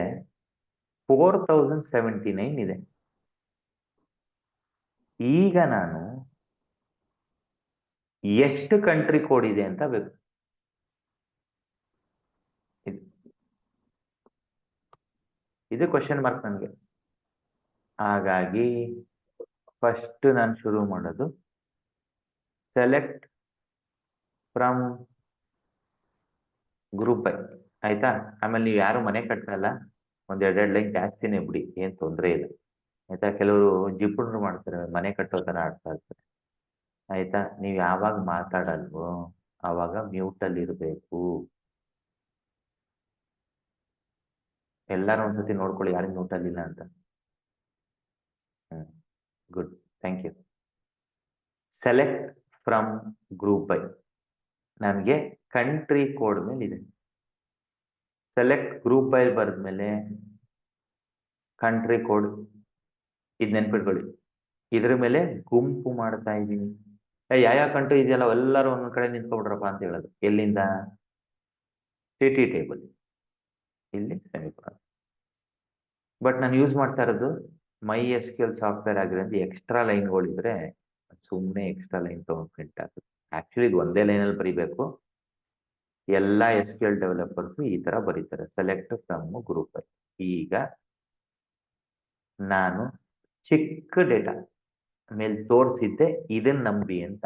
4079 ಇದೆ. ಈಗ ನಾನು ಎಷ್ಟು ಕಂಟ್ರಿ ಕೋಡ್ ಇದೆ ಅಂತ ಬೇಕು. ಇದು ಕ್ವಶನ್ ಮಾರ್ಕ್ ನನಗೆ. ಹಾಗಾಗಿ ಫಸ್ಟ್ ನಾನು ಶುರು ಮಾಡೋದು ಸೆಲೆಕ್ಟ್ ಫ್ರಮ್ ಗ್ರೂಪ್ ಬೈ. ಆಯ್ತಾ? ಆಮೇಲೆ ನೀವು ಯಾರು ಮನೆ ಕಟ್ಟಲ್ಲ, ಒಂದ್ 2 ಲೈನ್ ಜಾಸ್ತಿನೇ ಬಿಡಿ, ಏನ್ ತೊಂದರೆ ಇಲ್ಲ. ಆಯ್ತಾ? ಕೆಲವರು ಜಿಪುಣರು ಮಾಡ್ತಾರೆ, ಮನೆ ಕಟ್ಟೋ ತರ ಆಡ್ತಾ ಇರ್ತಾರೆ. ಆಯ್ತಾ? ನೀವು ಯಾವಾಗ ಮಾತಾಡಲ್ವೋ ಆವಾಗ ಮ್ಯೂಟ್ ಅಲ್ಲಿ ಇರ್ಬೇಕು. ಎಲ್ಲಾರು ಒಂದ್ಸತಿ ನೋಡ್ಕೊಳ್ಳಿ ಯಾರಿಗೆ ಮ್ಯೂಟ್ ಅಲ್ಲಿಲ್ಲ ಅಂತ. Good, thank you. Select from group by ನನಗೆ ಕಂಟ್ರಿ ಕೋಡ್ ಮೇಲೆ ಇದೆ. ಸೆಲೆಕ್ಟ್ ಗ್ರೂಪ್ ಬೈ ಬರೆದ್ಮೇಲೆ ಕಂಟ್ರಿ ಕೋಡ್, ಇದು ನೆನ್ಪಿಟ್ಕೊಳ್ಳಿ. ಇದ್ರ ಮೇಲೆ ಗುಂಪು ಮಾಡ್ತಾ ಇದ್ದೀನಿ. ಯಾವ ಕಂಟ್ರಿ ಇದೆಯಲ್ಲ ಎಲ್ಲರೂ ಒಂದೊಂದ್ ಕಡೆ ನಿಂತ್ಕೊಬಿಡ್ರಪ್ಪ ಅಂತ ಹೇಳೋದು. ಎಲ್ಲಿಂದ? City table. ಇಲ್ಲಿ ಸೆಮಿಕೋಲನ್. ಬಟ್ ನಾನು ಯೂಸ್ ಮಾಡ್ತಾ ಇರೋದು MySQL ಸಾಫ್ಟ್ವೇರ್ ಆಗಿರೋದು. ಎಕ್ಸ್ಟ್ರಾ ಲೈನ್ಗಳಿದ್ರೆ ಸುಮ್ಮನೆ ಎಕ್ಸ್ಟ್ರಾ ಲೈನ್ ತಗೊಂಡು ಪ್ರಿಂಟ್ ಆಗುತ್ತೆ. ಆಕ್ಚುಲಿ ಇದು ಒಂದೇ ಲೈನಲ್ಲಿ ಬರಿಬೇಕು. ಎಲ್ಲ SQL ಡೆವಲಪರ್ಸ್ ಈ ತರ ಬರೀತಾರೆ, ಸೆಲೆಕ್ಟ್ ಫ್ರಮ್ ಗ್ರೂಪ್. ಈಗ ನಾನು ಚಿಕ್ಕ ಡೇಟಾ ಮೇಲೆ ತೋರಿಸಿದ್ದೆ ಇದನ್ನ ನಂಬಿ ಅಂತ.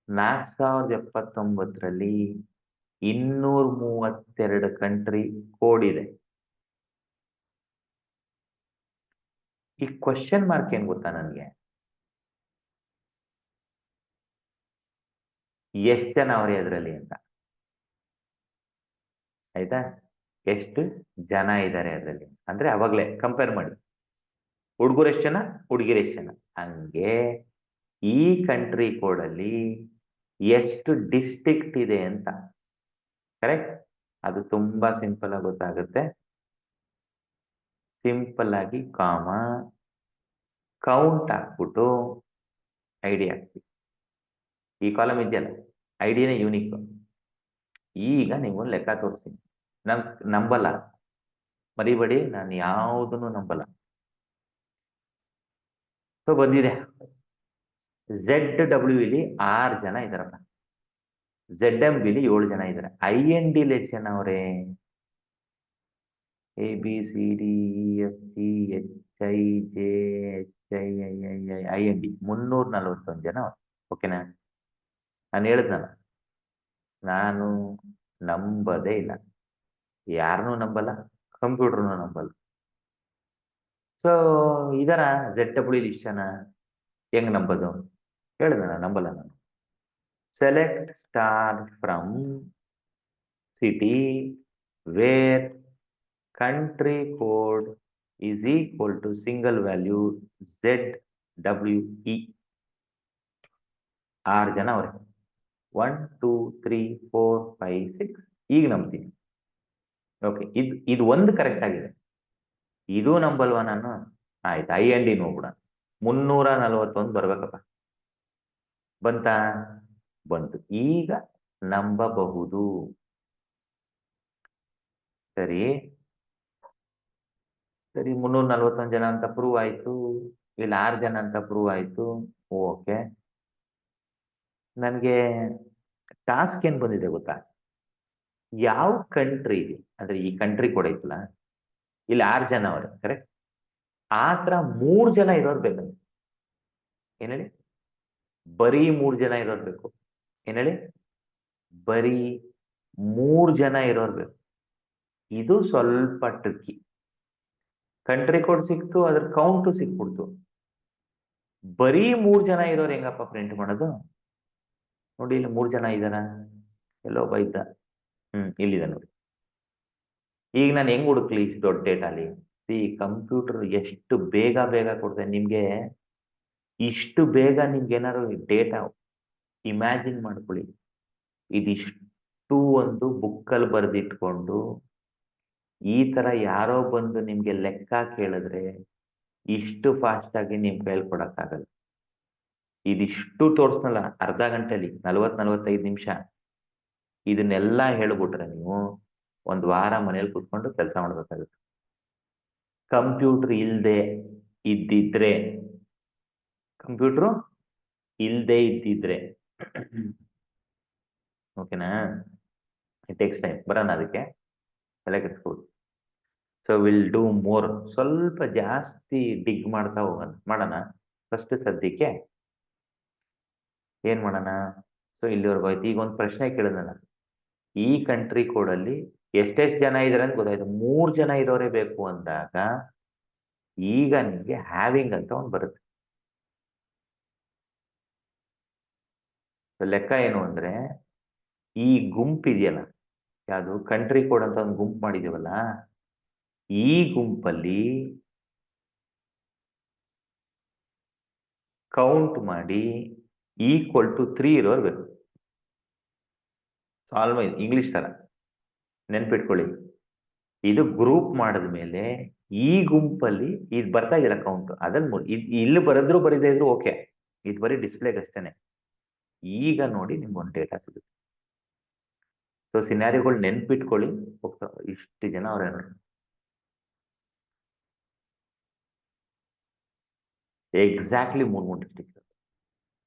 4079ರಲ್ಲಿ 232 ಕಂಟ್ರಿ ಕೋಡ್ ಇದೆ. ಈ ಕ್ವಶನ್ ಮಾರ್ಕ್ ಏನ್ ಗೊತ್ತಾ ನನಗೆ? ಎಷ್ಟು ಜನ ಅವರೇ ಅದರಲ್ಲಿ ಅಂತ. ಆಯ್ತಾ? ಎಷ್ಟು ಜನ ಇದ್ದಾರೆ ಅದರಲ್ಲಿ ಅಂದ್ರೆ ಅವಾಗ್ಲೇ ಕಂಪೇರ್ ಮಾಡಿ. ಹುಡುಗರು ಎಷ್ಟು ಜನ, ಹುಡುಗಿರು ಎಷ್ಟು ಜನ. ಹಂಗೆ ಈ ಕಂಟ್ರಿ ಕೋಡ್ ಅಲ್ಲಿ ಎಷ್ಟು ಡಿಸ್ಟ್ರಿಕ್ಟ್ ಇದೆ ಅಂತ. ಕರೆಕ್ಟ್? ಅದು ತುಂಬಾ ಸಿಂಪಲ್ ಆಗಿ ಗೊತ್ತಾಗುತ್ತೆ. ಸಿಂಪಲ್ ಆಗಿ ಕಾಮ ಕೌಂಟ್ ಹಾಕ್ಬಿಟ್ಟು ಐಡಿ ಹಾಕ್ತೀವಿ. ಈ ಕಾಲಮ್ ಇದೆಯಲ್ಲ, ಐಡಿನೇ ಯೂನಿಕ್. ಈಗ ನೀವು ಲೆಕ್ಕ ತೋರಿಸಿ. ನಂಬಲ್ಲ, ಮರಿಬೇಡಿ, ನಾನು ಯಾವುದನ್ನು ನಂಬಲ್ಲ. ಸೊ ಬಂದಿದೆ. ZW ಇಲ್ಲಿ 6 ಜನ ಇದಾರಪ್ಪ, ZMB ಇಲ್ಲಿ 7 ಜನ ಇದ್ದಾರೆ. IND ಎಷ್ಟು ಜನ ಅವರೇ? ABCDEFGHIJHIIIIIIND 341 ಜನ. ಓಕೆನಾ? ನಾನು ಹೇಳಿದ್ನಲ್ಲ ನಾನು ನಂಬದೇ ಇಲ್ಲ, ಯಾರನ್ನೂ ನಂಬಲ್ಲ, ಕಂಪ್ಯೂಟರ್ನು ನಂಬಲ್ಲ. ಸೊ ಇದರ ZW ಲಿಸ್ಟನ ಹೆಂಗ್ ನಂಬೋದು? ಹೇಳಿದೆ ನಾನು ನಂಬಲ್ಲ ನಾನು. Select star from city where country code is equal to single value ZWE. 6 ಜನ ಅವ್ರೆ. 1 2 3 4 5 6. ಈಗ ನಂಬ್ತೀನಿ. ಓಕೆ, ಇದು ಒಂದು ಕರೆಕ್ಟ್ ಆಗಿದೆ. ಇದು ನಂಬಲ್ವಾ ನಾನು? ಆಯ್ತು, IND ನೋಡ್ಬಿಡ. 341 ಬರ್ಬೇಕಪ್ಪ. ಬಂತಾ? ಬಂತು. ಈಗ ನಂಬಬಹುದು. ಸರಿ ಸರಿ, 341 ಜನ ಅಂತ ಪ್ರೂವ್ ಆಯ್ತು. ಇಲ್ಲಿ 6 ಜನ ಅಂತ ಪ್ರೂವ್ ಆಯ್ತು. ಓಕೆ, ನನಗೆ ಟಾಸ್ಕ್ ಏನ್ ಬಂದಿದೆ ಗೊತ್ತಾ? ಯಾವ ಕಂಟ್ರಿ ಅಂದ್ರೆ ಈ ಕಂಟ್ರಿ ಕೂಡ ಐತಲ್ಲ, ಇಲ್ಲಿ 6 ಜನ ಅವ್ರೆ, ಕರೆಕ್ಟ್? ಆ ತರ 3 ಜನ ಇರೋರು ಬೇಕು. ಏನ್ ಹೇಳಿ? ಬರೀ 3 ಜನ ಇರೋರು ಬೇಕು. ಏನ್ ಹೇಳಿ? ಬರೀ 3 ಜನ ಇರೋರು ಬೇಕು. ಇದು ಸ್ವಲ್ಪ ಟ್ರಿಕ್ಕಿ. ಕಂಟ್ರಿ ಕೋಡ್ ಸಿಕ್ತು, ಅದ್ರ ಕೌಂಟು ಸಿಕ್ಬಿಡ್ತು. ಬರೀ 3 ಜನ ಇರೋರು ಹೆಂಗಪ್ಪ ಪ್ರಿಂಟ್ ಮಾಡೋದು? ನೋಡಿ, ಇಲ್ಲಿ 3 ಜನ ಇದ್ದಾನ? ಎಲ್ಲೋ ಒಬ್ಬ ಇದ್ದ. ಇಲ್ಲಿದೆ ನೋಡಿ. ಈಗ ನಾನು ಹೆಂಗ್ ಹುಡುಕ್ಲಿ ಇಷ್ಟು ದೊಡ್ಡ ಡೇಟಾಲಿ? ಈ ಕಂಪ್ಯೂಟರ್ ಎಷ್ಟು ಬೇಗ ಕೊಡ್ತೇನೆ ನಿಮ್ಗೆ. ಇಷ್ಟು ಬೇಗ ನಿಮ್ಗೆ ಏನಾದ್ರು ಡೇಟಾ ಇಮ್ಯಾಜಿನ್ ಮಾಡ್ಕೊಳ್ಳಿ. ಇದಿಷ್ಟು ಒಂದು ಬುಕ್ಕಲ್ಲಿ ಬರೆದಿಟ್ಕೊಂಡು ಈ ತರ ಯಾರೋ ಬಂದು ನಿಮ್ಗೆ ಲೆಕ್ಕ ಕೇಳಿದ್ರೆ ಇಷ್ಟು ಫಾಸ್ಟ್ ಆಗಿ ನಿಮ್ ಕೈಯಲ್ಲಿ ಕೊಡಕ್ಕಾಗಲ್ಲ. ಇದಿಷ್ಟು ತೋರಿಸ್ನಲ್ಲ ಅರ್ಧ ಗಂಟೆಲಿ 40-45 ನಿಮಿಷ, ಇದನ್ನೆಲ್ಲ ಹೇಳ್ಬಿಟ್ರೆ ನೀವು 1 ವಾರ ಮನೇಲಿ ಕೂತ್ಕೊಂಡು ಕೆಲಸ ಮಾಡ್ಬೇಕಾಗುತ್ತೆ. ಕಂಪ್ಯೂಟರ್ ಇಲ್ದೆ ಇದ್ದಿದ್ರೆ ಓಕೆನಾ? It takes time. ಬರೋಣ ಅದಕ್ಕೆ, ತಲೆ ಕೆಡಿಸ್ಕೊಬಿಡಿ. So will do more. ಸ್ವಲ್ಪ ಜಾಸ್ತಿ ಡಿಗ್ ಮಾಡ್ತಾ ಹೋಗೋಣ, ಮಾಡೋಣ. ಫಸ್ಟ್ ಸದ್ಯಕ್ಕೆ ಏನ್ ಮಾಡೋಣ? ಸೊ ಇಲ್ಲಿವರೆಗೂ ಆಯ್ತು. ಈಗ ಒಂದು ಪ್ರಶ್ನೆ ಕೇಳಿದ್ನಲ್ಲ, ಈ ಕಂಟ್ರಿ ಕೋಡಲ್ಲಿ ಎಷ್ಟೆಷ್ಟು ಜನ ಇದಾರೆ ಅಂತ ಗೊತ್ತಾಯ್ತು. 3 ಜನ ಇರೋರೇ ಬೇಕು ಅಂದಾಗ ಈಗ ನಿಮ್ಗೆ ಹ್ಯಾವಿಂಗ್ ಅಂತ ಒಂದು ಬರುತ್ತೆ. ಲೆಕ್ಕ ಏನು ಅಂದ್ರೆ, ಈ ಗುಂಪು ಇದೆಯಲ್ಲ, ಯಾವುದು ಕಂಟ್ರಿ ಕೋಡ್ ಅಂತ ಒಂದು ಗುಂಪು ಮಾಡಿದೀವಲ್ಲ, ಈ ಗುಂಪಲ್ಲಿ ಕೌಂಟ್ ಮಾಡಿ ಈಕ್ವಲ್ ಟು 3 ಇರೋರು ಬೇಕು. ಸಾಲ್ವ್ ಇಂಗ್ಲಿಷ್ ತರ ನೆನ್ಪಿಟ್ಕೊಳ್ಳಿ. ಇದು ಗ್ರೂಪ್ ಮಾಡಿದ್ಮೇಲೆ ಈ ಗುಂಪಲ್ಲಿ ಇದು ಬರ್ತಾ ಇದೆಯಲ್ಲ ಕೌಂಟ್, ಅದನ್ನ ಇಲ್ಲಿ ಬರೆದ್ರು ಬರೀದೇ ಇದ್ರು ಓಕೆ, ಇದು ಬರೀ ಡಿಸ್ಪ್ಲೇಗೆ ಅಷ್ಟೇನೆ. ಈಗ ನೋಡಿ ನಿಮ್ಗೊಂದು ಡೇಟಾ ಸಿಗುತ್ತೆ. ಸೊ ಸಿನಾರಿಗಳು ನೆನ್ಪಿಟ್ಕೊಳ್ಳಿ. ಹೋಗ್ತಾ ಇಷ್ಟು ಜನ ಅವ್ರೆ ನೋಡಿ. ಎಕ್ಸಾಕ್ಟ್ಲಿ 3 ಡಿಸ್ಟಿಕ್ ಇರುತ್ತೆ.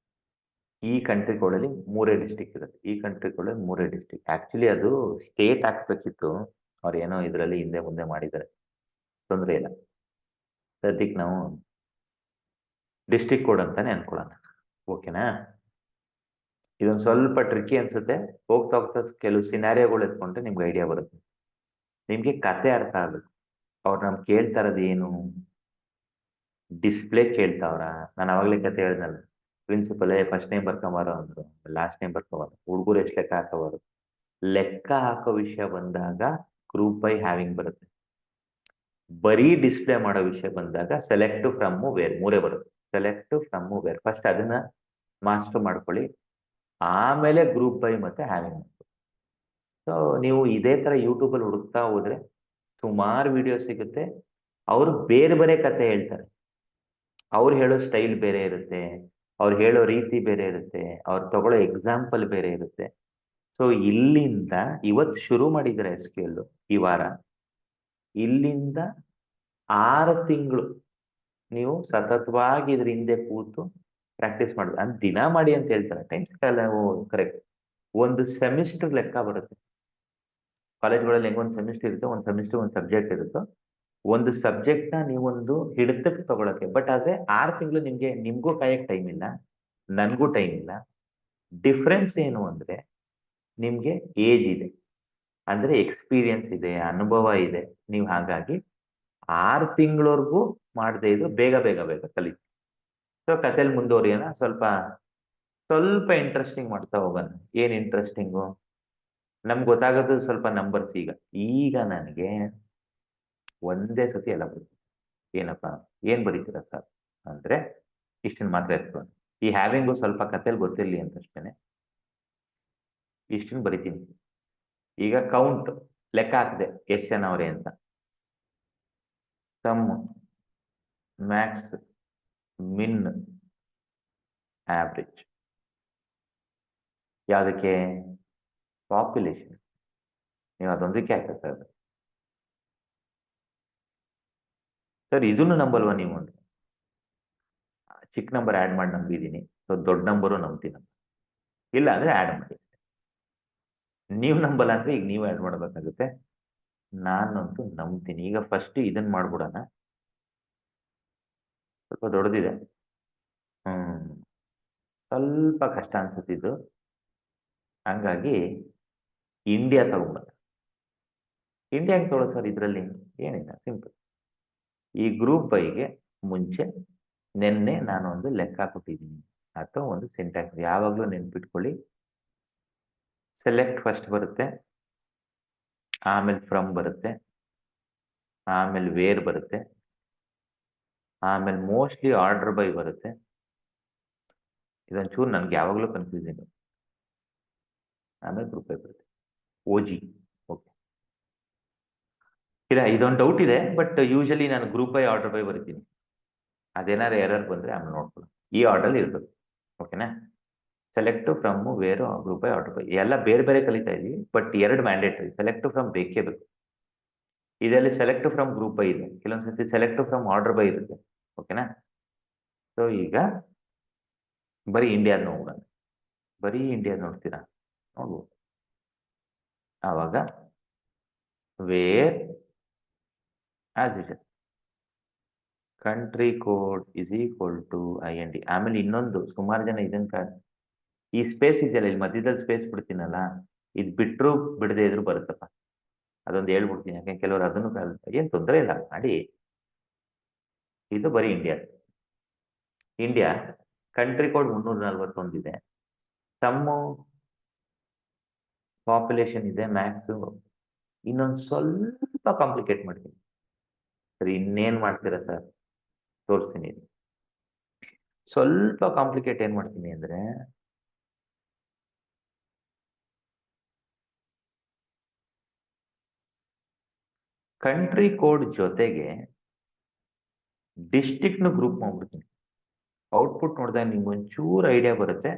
ಈ ಕಂಟ್ರಿ ಕೋಡಲ್ಲಿ 3 ಡಿಸ್ಟಿಕ್ ಇರುತ್ತೆ. ಈ ಕಂಟ್ರಿ ಕೋಡಲ್ಲಿ 3 ಡಿಸ್ಟಿಕ್. ಆಕ್ಚುಲಿ ಅದು ಸ್ಟೇಟ್ ಹಾಕ್ಬೇಕಿತ್ತು, ಅವ್ರು ಏನೋ ಇದರಲ್ಲಿ ಹಿಂದೆ ಮುಂದೆ ಮಾಡಿದ್ದಾರೆ, ತೊಂದರೆ ಇಲ್ಲ. ಸದ್ಯಕ್ಕೆ ನಾವು ಡಿಸ್ಟಿಕ್ ಕೋಡ್ ಅಂತಾನೆ ಅನ್ಕೊಳ್ಳೋಣ. ಓಕೆನಾ? ಇದೊಂದು ಸ್ವಲ್ಪ ಟ್ರಿಕ್ಕಿ ಅನ್ಸುತ್ತೆ. ಹೋಗ್ತಾ ಕೆಲವು ಸಿನಾರಿಯೋಗಳು ಎತ್ಕೊಂಡ್ರೆ ನಿಮ್ಗೆ ಐಡಿಯಾ ಬರುತ್ತೆ. ನಿಮ್ಗೆ ಕತೆ ಅರ್ಥ ಆಗ್ಬೇಕು. ಅವ್ರು ನಮ್ಗೆ ಕೇಳ್ತಾ ಇರೋದು ಏನು? ಡಿಸ್ಪ್ಲೇ ಕೇಳ್ತಾವ್ರ? ನಾನು ಅವಾಗಲೇ ಕತೆ ಹೇಳ್ದಲ್ಲ, ಪ್ರಿನ್ಸಿಪಲ್ ಫಸ್ಟ್ ನೇಮ್ ಬರ್ಕೊಂಬಾರೋ ಅಂದ್ರು, ಲಾಸ್ಟ್ ನೇಮ್ ಬರ್ಕೊಂಬಾರ, ಹುಡುಗರು ಎಷ್ಟು ಲೆಕ್ಕ ಹಾಕೋಬಾರು. ಲೆಕ್ಕ ಹಾಕೋ ವಿಷಯ ಬಂದಾಗ ಗ್ರೂಪ್ ಬೈ ಹ್ಯಾವಿಂಗ್ ಬರುತ್ತೆ. ಬರೀ ಡಿಸ್ಪ್ಲೇ ಮಾಡೋ ವಿಷಯ ಬಂದಾಗ ಸೆಲೆಕ್ಟ್ ಫ್ರಮ್ ವೇರ್ 3 ಬರುತ್ತೆ. ಸೆಲೆಕ್ಟ್ ಫ್ರಮ್ ವೇರ್ ಫಸ್ಟ್ ಅದನ್ನ ಮಾಸ್ಟರ್ ಮಾಡ್ಕೊಳ್ಳಿ, ಆಮೇಲೆ ಗ್ರೂಪ್ ಬೈ ಮತ್ತೆ ಹ್ಯಾವಿಂಗ್ ಮಾಡ್ಕೊಳ್ಳಿ. ಸೊ ನೀವು ಇದೇ ತರ ಯೂಟ್ಯೂಬಲ್ಲಿ ಹುಡುಕ್ತಾ ಹೋದ್ರೆ ಸುಮಾರು ವಿಡಿಯೋ ಸಿಗುತ್ತೆ. ಅವರು ಬೇರೆ ಬೇರೆ ಕತೆ ಹೇಳ್ತಾರೆ. ಅವ್ರು ಹೇಳೋ ಸ್ಟೈಲ್ ಬೇರೆ ಇರುತ್ತೆ, ಅವ್ರು ಹೇಳೋ ರೀತಿ ಬೇರೆ ಇರುತ್ತೆ, ಅವ್ರು ತಗೊಳ್ಳೋ ಎಕ್ಸಾಂಪಲ್ ಬೇರೆ ಇರುತ್ತೆ. ಸೊ ಇಲ್ಲಿಂದ ಇವತ್ತು ಶುರು ಮಾಡಿದ್ರೆ SQL ಈ ವಾರ, ಇಲ್ಲಿಂದ 6 ತಿಂಗಳು ನೀವು ಸತತವಾಗಿ ಇದ್ರ ಹಿಂದೆ ಕೂತು ಪ್ರಾಕ್ಟೀಸ್ ಮಾಡಿದ್ರೆ, ಅಂದ್ರೆ ದಿನ ಮಾಡಿ ಅಂತ ಹೇಳ್ತಾರೆ, ಟೈಮ್ಸ್ ಕರೆಕ್ಟ್. ಒಂದು ಸೆಮಿಸ್ಟರ್ ಲೆಕ್ಕ ಬರುತ್ತೆ. ಕಾಲೇಜ್ಗಳಲ್ಲಿ ಹೆಂಗೊಂದು ಸೆಮಿಸ್ಟರ್ ಇರುತ್ತೆ, ಒಂದು ಸೆಮಿಸ್ಟರ್ ಒಂದು ಸಬ್ಜೆಕ್ಟ್ ಇರುತ್ತೆ. ಒಂದು ಸಬ್ಜೆಕ್ಟ್ ನ ನೀವೊಂದು ಹಿಡಿತಕ್ಕೆ ತಗೊಳಕ್ಕೆ, ಬಟ್ ಆದ್ರೆ 6 ತಿಂಗಳು ನಿಮ್ಗೂ ಕಾಯಕ್ ಟೈಮ್ ಇಲ್ಲ, ನನ್ಗೂ ಟೈಮ್ ಇಲ್ಲ. ಡಿಫ್ರೆನ್ಸ್ ಏನು ಅಂದ್ರೆ ನಿಮ್ಗೆ ಏಜ್ ಇದೆ, ಅಂದ್ರೆ ಎಕ್ಸ್ಪೀರಿಯನ್ಸ್ ಇದೆ, ಅನುಭವ ಇದೆ. ನೀವು ಹಾಗಾಗಿ 6 ತಿಂಗಳವರೆಗೂ ಮಾಡದೇ ಇದ್ರು ಬೇಗ ಬೇಗ ಬೇಗ ಕಲಿತೀವಿ. ಸೊ ಕಥೆಯಲ್ಲಿ ಮುಂದುವರಿಯೋಣ. ಸ್ವಲ್ಪ ಇಂಟ್ರೆಸ್ಟಿಂಗ್ ಮಾಡ್ತಾ ಹೋಗೋಣ. ಏನ್ ಇಂಟ್ರೆಸ್ಟಿಂಗು? ನಮ್ಗೆ ಗೊತ್ತಾಗೋದು ಸ್ವಲ್ಪ ನಂಬರ್ಸ್. ಈಗ ನನಗೆ ಒಂದೇ ಸತಿ ಎಲ್ಲ ಬರುತ್ತೆ. ಏನಪ್ಪ, ಏನ್ ಬರೀತೀರಾ ಸರ್ ಅಂದ್ರೆ ಇಷ್ಟನ್ನ ಮಾತ್ರ ಎತ್ಕೊಂಡು, ಈ ಹ್ಯಾವಿಂಗು ಸ್ವಲ್ಪ ಕಥೆಯಲ್ಲಿ ಗೊತ್ತಿರ್ಲಿ ಅಂತಷ್ಟೇನೆ ಇಷ್ಟನ್ನ ಬರಿತೀನಿ. ಈಗ ಕೌಂಟ್ ಲೆಕ್ಕ ಹಾಕಿದೆ ಎಷ್ಟು ಜನ ಅವರೇ ಅಂತ. ಸಮ್, ಮ್ಯಾಕ್ಸ್, ಮಿನ್, ಆವ್ರೇಜ್. ಯಾವುದಕ್ಕೆ? ಪಾಪ್ಯುಲೇಷನ್. ನೀವು ಅದೊಂದಕ್ಕೆ ಹಾಕಿ ಸರ್ ಇದನ್ನು ನಂಬಲ್ವಾ ನೀವು? ಒಂದು ಚಿಕ್ಕ ನಂಬರ್ ಆ್ಯಡ್ ಮಾಡಿ ನಂಬಿದ್ದೀನಿ, ಸೊ ದೊಡ್ಡ ನಂಬರು ನಂಬ್ತೀನಿ. ಇಲ್ಲ ಅಂದ್ರೆ ಆ್ಯಡ್ ಮಾಡಿ. ನೀವು ನಂಬಲ್ಲ ಅಂದ್ರೆ ಈಗ ನೀವು ಆ್ಯಡ್ ಮಾಡಬೇಕಾಗುತ್ತೆ. ನಾನಂತೂ ನಂಬ್ತೀನಿ. ಈಗ ಫಸ್ಟ್ ಇದನ್ನ ಮಾಡ್ಬಿಡೋಣ. ಸ್ವಲ್ಪ ದೊಡ್ಡದಿದೆ, ಸ್ವಲ್ಪ ಕಷ್ಟ ಅನ್ಸುತ್ತಿದ್ದು, ಹಂಗಾಗಿ ಇಂಡಿಯಾ ತಗೊಂಡ. ಇಂಡಿಯಾ ಹೆಂಗೆ ತಗೊಳ್ಳೋ ಸರ್? ಇದರಲ್ಲಿ ಏನಿಲ್ಲ, ಸಿಂಪಲ್. ಈ ಗ್ರೂಪ್ ಬೈಗೆ ಮುಂಚೆ ನಿನ್ನೆ ನಾನು ಒಂದು ಲೆಕ್ಕ ಕೊಟ್ಟಿದ್ದೀನಿ ಅಥವಾ ಒಂದು ಸಿಂಟ್ಯಾಕ್ಸ್. ಯಾವಾಗಲೂ ನೆನ್ಪಿಟ್ಕೊಳ್ಳಿ, ಸೆಲೆಕ್ಟ್ ಫಸ್ಟ್ ಬರುತ್ತೆ, ಆಮೇಲೆ ಫ್ರಮ್ ಬರುತ್ತೆ, ಆಮೇಲೆ ವೇರ್ ಬರುತ್ತೆ, ಆಮೇಲೆ ಮೋಸ್ಟ್ಲಿ ಆರ್ಡರ್ ಬೈ ಬರುತ್ತೆ. ಇದೊಂಚೂರು ನನ್ಗೆ ಯಾವಾಗಲೂ ಕನ್ಫ್ಯೂಸಿಂಗ್. ಆಮೇಲೆ ಗ್ರೂಪ್ ಬೈ ಬರುತ್ತೆ, OG. ಓಕೆ, ಇಲ್ಲ ಇದೊಂದು ಡೌಟ್ ಇದೆ, ಬಟ್ ಯೂಶಲಿ ನಾನು ಗ್ರೂಪ್ ಬೈ ಆರ್ಡರ್ ಬೈ ಬರಿತೀನಿ. ಅದೇನಾದ್ರು ಎರರ್ ಬಂದ್ರೆ ಆಮೇಲೆ ನೋಡ್ಕೊಳ್ಳಿ. ಈ ಆರ್ಡರ್ ಇರ್ಬೇಕು. ಓಕೆನಾ? Select from, wear, group by, order by ಎಲ್ಲ ಬೇರೆ ಬೇರೆ ಕಲಿತಾ ಇದೀವಿ, ಬಟ್ 2 ಮ್ಯಾಂಡೇಟರಿ. ಸೆಲೆಕ್ಟ್ ಫ್ರಮ್ ಬೇಕೇ ಬೇಕು. ಇದರಲ್ಲಿ ಸೆಲೆಕ್ಟ್ ಫ್ರಮ್ ಗ್ರೂಪ್ ಬೈ ಇದೆ, ಕೆಲವೊಂದ್ಸತಿ ಸೆಲೆಕ್ಟ್ ಫ್ರಮ್ ಆರ್ಡರ್ ಬೈ ಇರುತ್ತೆ. ಓಕೆನಾ? ಸೊ ಈಗ ಬರೀ ಇಂಡಿಯಾದ ನೋಡೋಣ. ಬರೀ ಇಂಡಿಯಾದ ನೋಡ್ತೀರಾ? ನೋಡ್ಬೋದು. ಆವಾಗ where as it country code is equal to IND. ಆಮೇಲೆ ಇನ್ನೊಂದು, ಸುಮಾರು ಜನ ಇದನ್ನ ಈ ಸ್ಪೇಸ್ ಇದೆಯಲ್ಲ, ಇಲ್ಲಿ ಮಧ್ಯದಲ್ಲಿ ಸ್ಪೇಸ್ ಬಿಡ್ತೀನಲ್ಲ, ಇದು ಬಿಟ್ಟರು ಬಿಡದೆ ಇದ್ರು ಬರುತ್ತಪ್ಪ. ಅದೊಂದು ಹೇಳ್ಬಿಡ್ತೀನಿ, ಯಾಕೆ ಕೆಲವರು ಅದನ್ನು ಏನ್ ತೊಂದರೆ ಇಲ್ಲ ಮಾಡಿ. ಇದು ಬರೀ ಇಂಡಿಯಾ ಕಂಟ್ರಿ ಕೋಡ್ 341 ಇದೆ, ಸಮ್ಮು ಪಾಪ್ಯುಲೇಷನ್ ಇದೆ, ಮ್ಯಾಕ್ಸು. ಇನ್ನೊಂದು ಸ್ವಲ್ಪ ಕಾಂಪ್ಲಿಕೇಟ್ ಮಾಡ್ತೀನಿ. ಸರಿ, ಇನ್ನೇನ್ ಮಾಡ್ತೀರಾ ಸರ್? ತೋರಿಸ್ತೀನಿ. ಸ್ವಲ್ಪ ಕಾಂಪ್ಲಿಕೇಟ್ ಏನ್ ಮಾಡ್ತೀನಿ ಅಂದ್ರೆ, ಕಂಟ್ರಿ ಕೋಡ್ ಜೊತೆಗೆ ಡಿಸ್ಟ್ರಿಕ್ಟ್ನು ಗ್ರೂಪ್ ಮಾಡ್ಬಿಡ್ತೀನಿ. ಔಟ್ಪುಟ್ ನೋಡಿದಾಗ ನಿಮ್ಗೆ ಒಂಚೂರು ಐಡಿಯಾ ಬರುತ್ತೆ.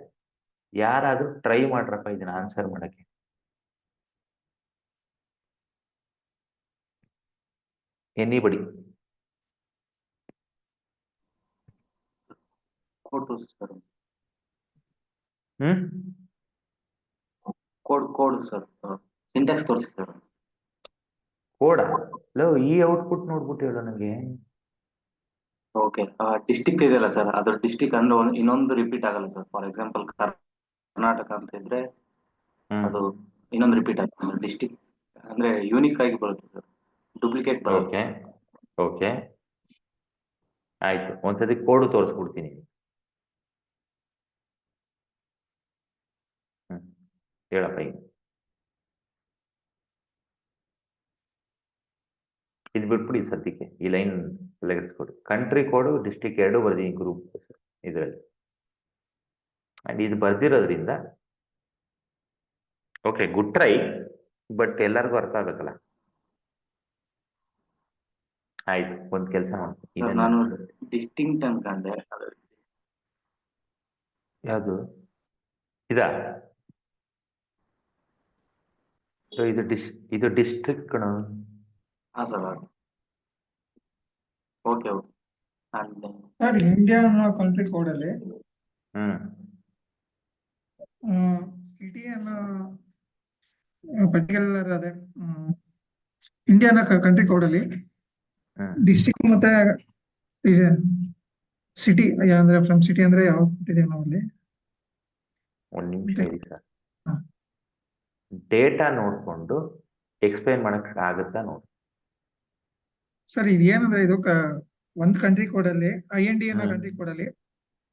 ಯಾರಾದ್ರೂ ಟ್ರೈ ಮಾಡ್ರಪ್ಪ ಇದನ್ನ ಆನ್ಸರ್ ಮಾಡಕ್ಕೆ. ಎನಿಬಡಿ?
ಕೋಡ್ ತೋರಿಸಿ ಸರ್.
ಹ್ಮ್
ಕೋಡ್ ಸರ್, ಸಿಂಟ್ಯಾಕ್ಸ್ ತೋರಿಸಿ ಸರ್.
ಕೋಡ ಲೋ, ಈ ಔಟ್ಪುಟ್ ನೋಡ್ಬಿಟ್ಟು ಹೇಳೋ ನನಗೆ.
ಓಕೆ, ಡಿಸ್ಟಿಕ್ ಇದೆಯಲ್ಲ ಸರ್, ಅದ್ರ ಡಿಸ್ಟಿಕ್ ಅಂದ್ರೆ ಇನ್ನೊಂದು ರಿಪೀಟ್ ಆಗಲ್ಲ ಸರ್. ಫಾರ್ ಎಕ್ಸಾಂಪಲ್ ಕರ್ನಾಟಕ ಅಂತ ಇದ್ರೆ ಅದು ಇನ್ನೊಂದು ರಿಪೀಟ್ ಆಗುತ್ತೆ ಸರ್. ಡಿಸ್ಟಿಕ್ ಅಂದ್ರೆ ಯೂನಿಕ್ ಆಗಿ ಬರುತ್ತೆ ಸರ್, ಡೂಪ್ಲಿಕೇಟ್ ಬರುತ್ತೆ.
ಓಕೆ ಓಕೆ ಆಯ್ತು, ಒಂದ್ಸತಿ ಕೋಡು ತೋರಿಸ್ಬಿಡ್ತೀನಿ. ಹೇಳಪ್ಪ ಈಗ. ಇದು ಬಿಟ್ಬಿಡಿ ಸದ್ಯಕ್ಕೆ, ಈ ಲೈನ್ ತೆಗೆಸ್ಕೊಡಿ. ಕಂಟ್ರಿ ಕೋಡು ಡಿಸ್ಟಿಕ್ 2 ಬರ್ದಿ ಗ್ರೂಪ್ ಇದರಲ್ಲಿ. ಅಂಡ್ ಇದು ಬರ್ದಿರೋದ್ರಿಂದ ಓಕೆ, ಗುಡ್ ಟ್ರೈ, ಬಟ್ ಎಲ್ಲರಿಗೂ ಅರ್ಥ ಆಗಬೇಕಲ್ಲ. ಆಯ್ತು, ಒಂದ್ ಕೆಲಸ ಮಾಡ್ತೀನಿ.
ನಾನು ಡಿಸ್ಟಿಂಕ್ಟ್ ಅನ್ಕೊಂಡೆ.
ಯಾವುದು ಇದಾ? ಇದು ಡಿಸ್ಟ್ರಿಕ್ಟ್ ಕಣ.
ಹಾ sir, okay okay.
Sir, India ಅನ್ನೋ ಕಂಟ್ರಿ ಕೋಡ್ ಅಲ್ಲಿ ಸಿಟಿ ಅನ್ನೋ ಪರ್ಟಿಕ್ಯುಲರ್ ಅದೇ ಇಂಡಿಯಾ ಅನ್ನೋ ಕಂಟ್ರಿ ಕೋಡ್ ಅಲ್ಲಿ ಡಿಸ್ಟ್ರಿಕ್ಟ್ ಮತ್ತೆ ಸಿಟಿ ಅಂದ್ರೆ ಫ್ರಮ್ ಸಿಟಿ ಅಂದ್ರೆ ಯಾವ ಕೊಟ್ಟಿದ್ದೀವಿ ನಾವಲ್ಲಿ?
ಒಂದ್ ನಿಮಿಷ ಇರಿ ಸರ್. ಡೇಟಾ ನೋಡ್ಕೊಂಡು ಎಕ್ಸ್ಪ್ಲೈನ್ ಮಾಡಕ್ ಆಗುತ್ತಾ ನೋಡಿ.
ಸರ್ ಇದು ಏನಂದ್ರೆ ಇದು ಒಂದ್ ಕಂಟ್ರಿ ಕೋಡ್ ಅಲ್ಲಿ IND ಅನ್ನೋ
ಹ್ಮ್.
ಕಂಟ್ರಿ ಕೋಡ್ ಅಲ್ಲಿ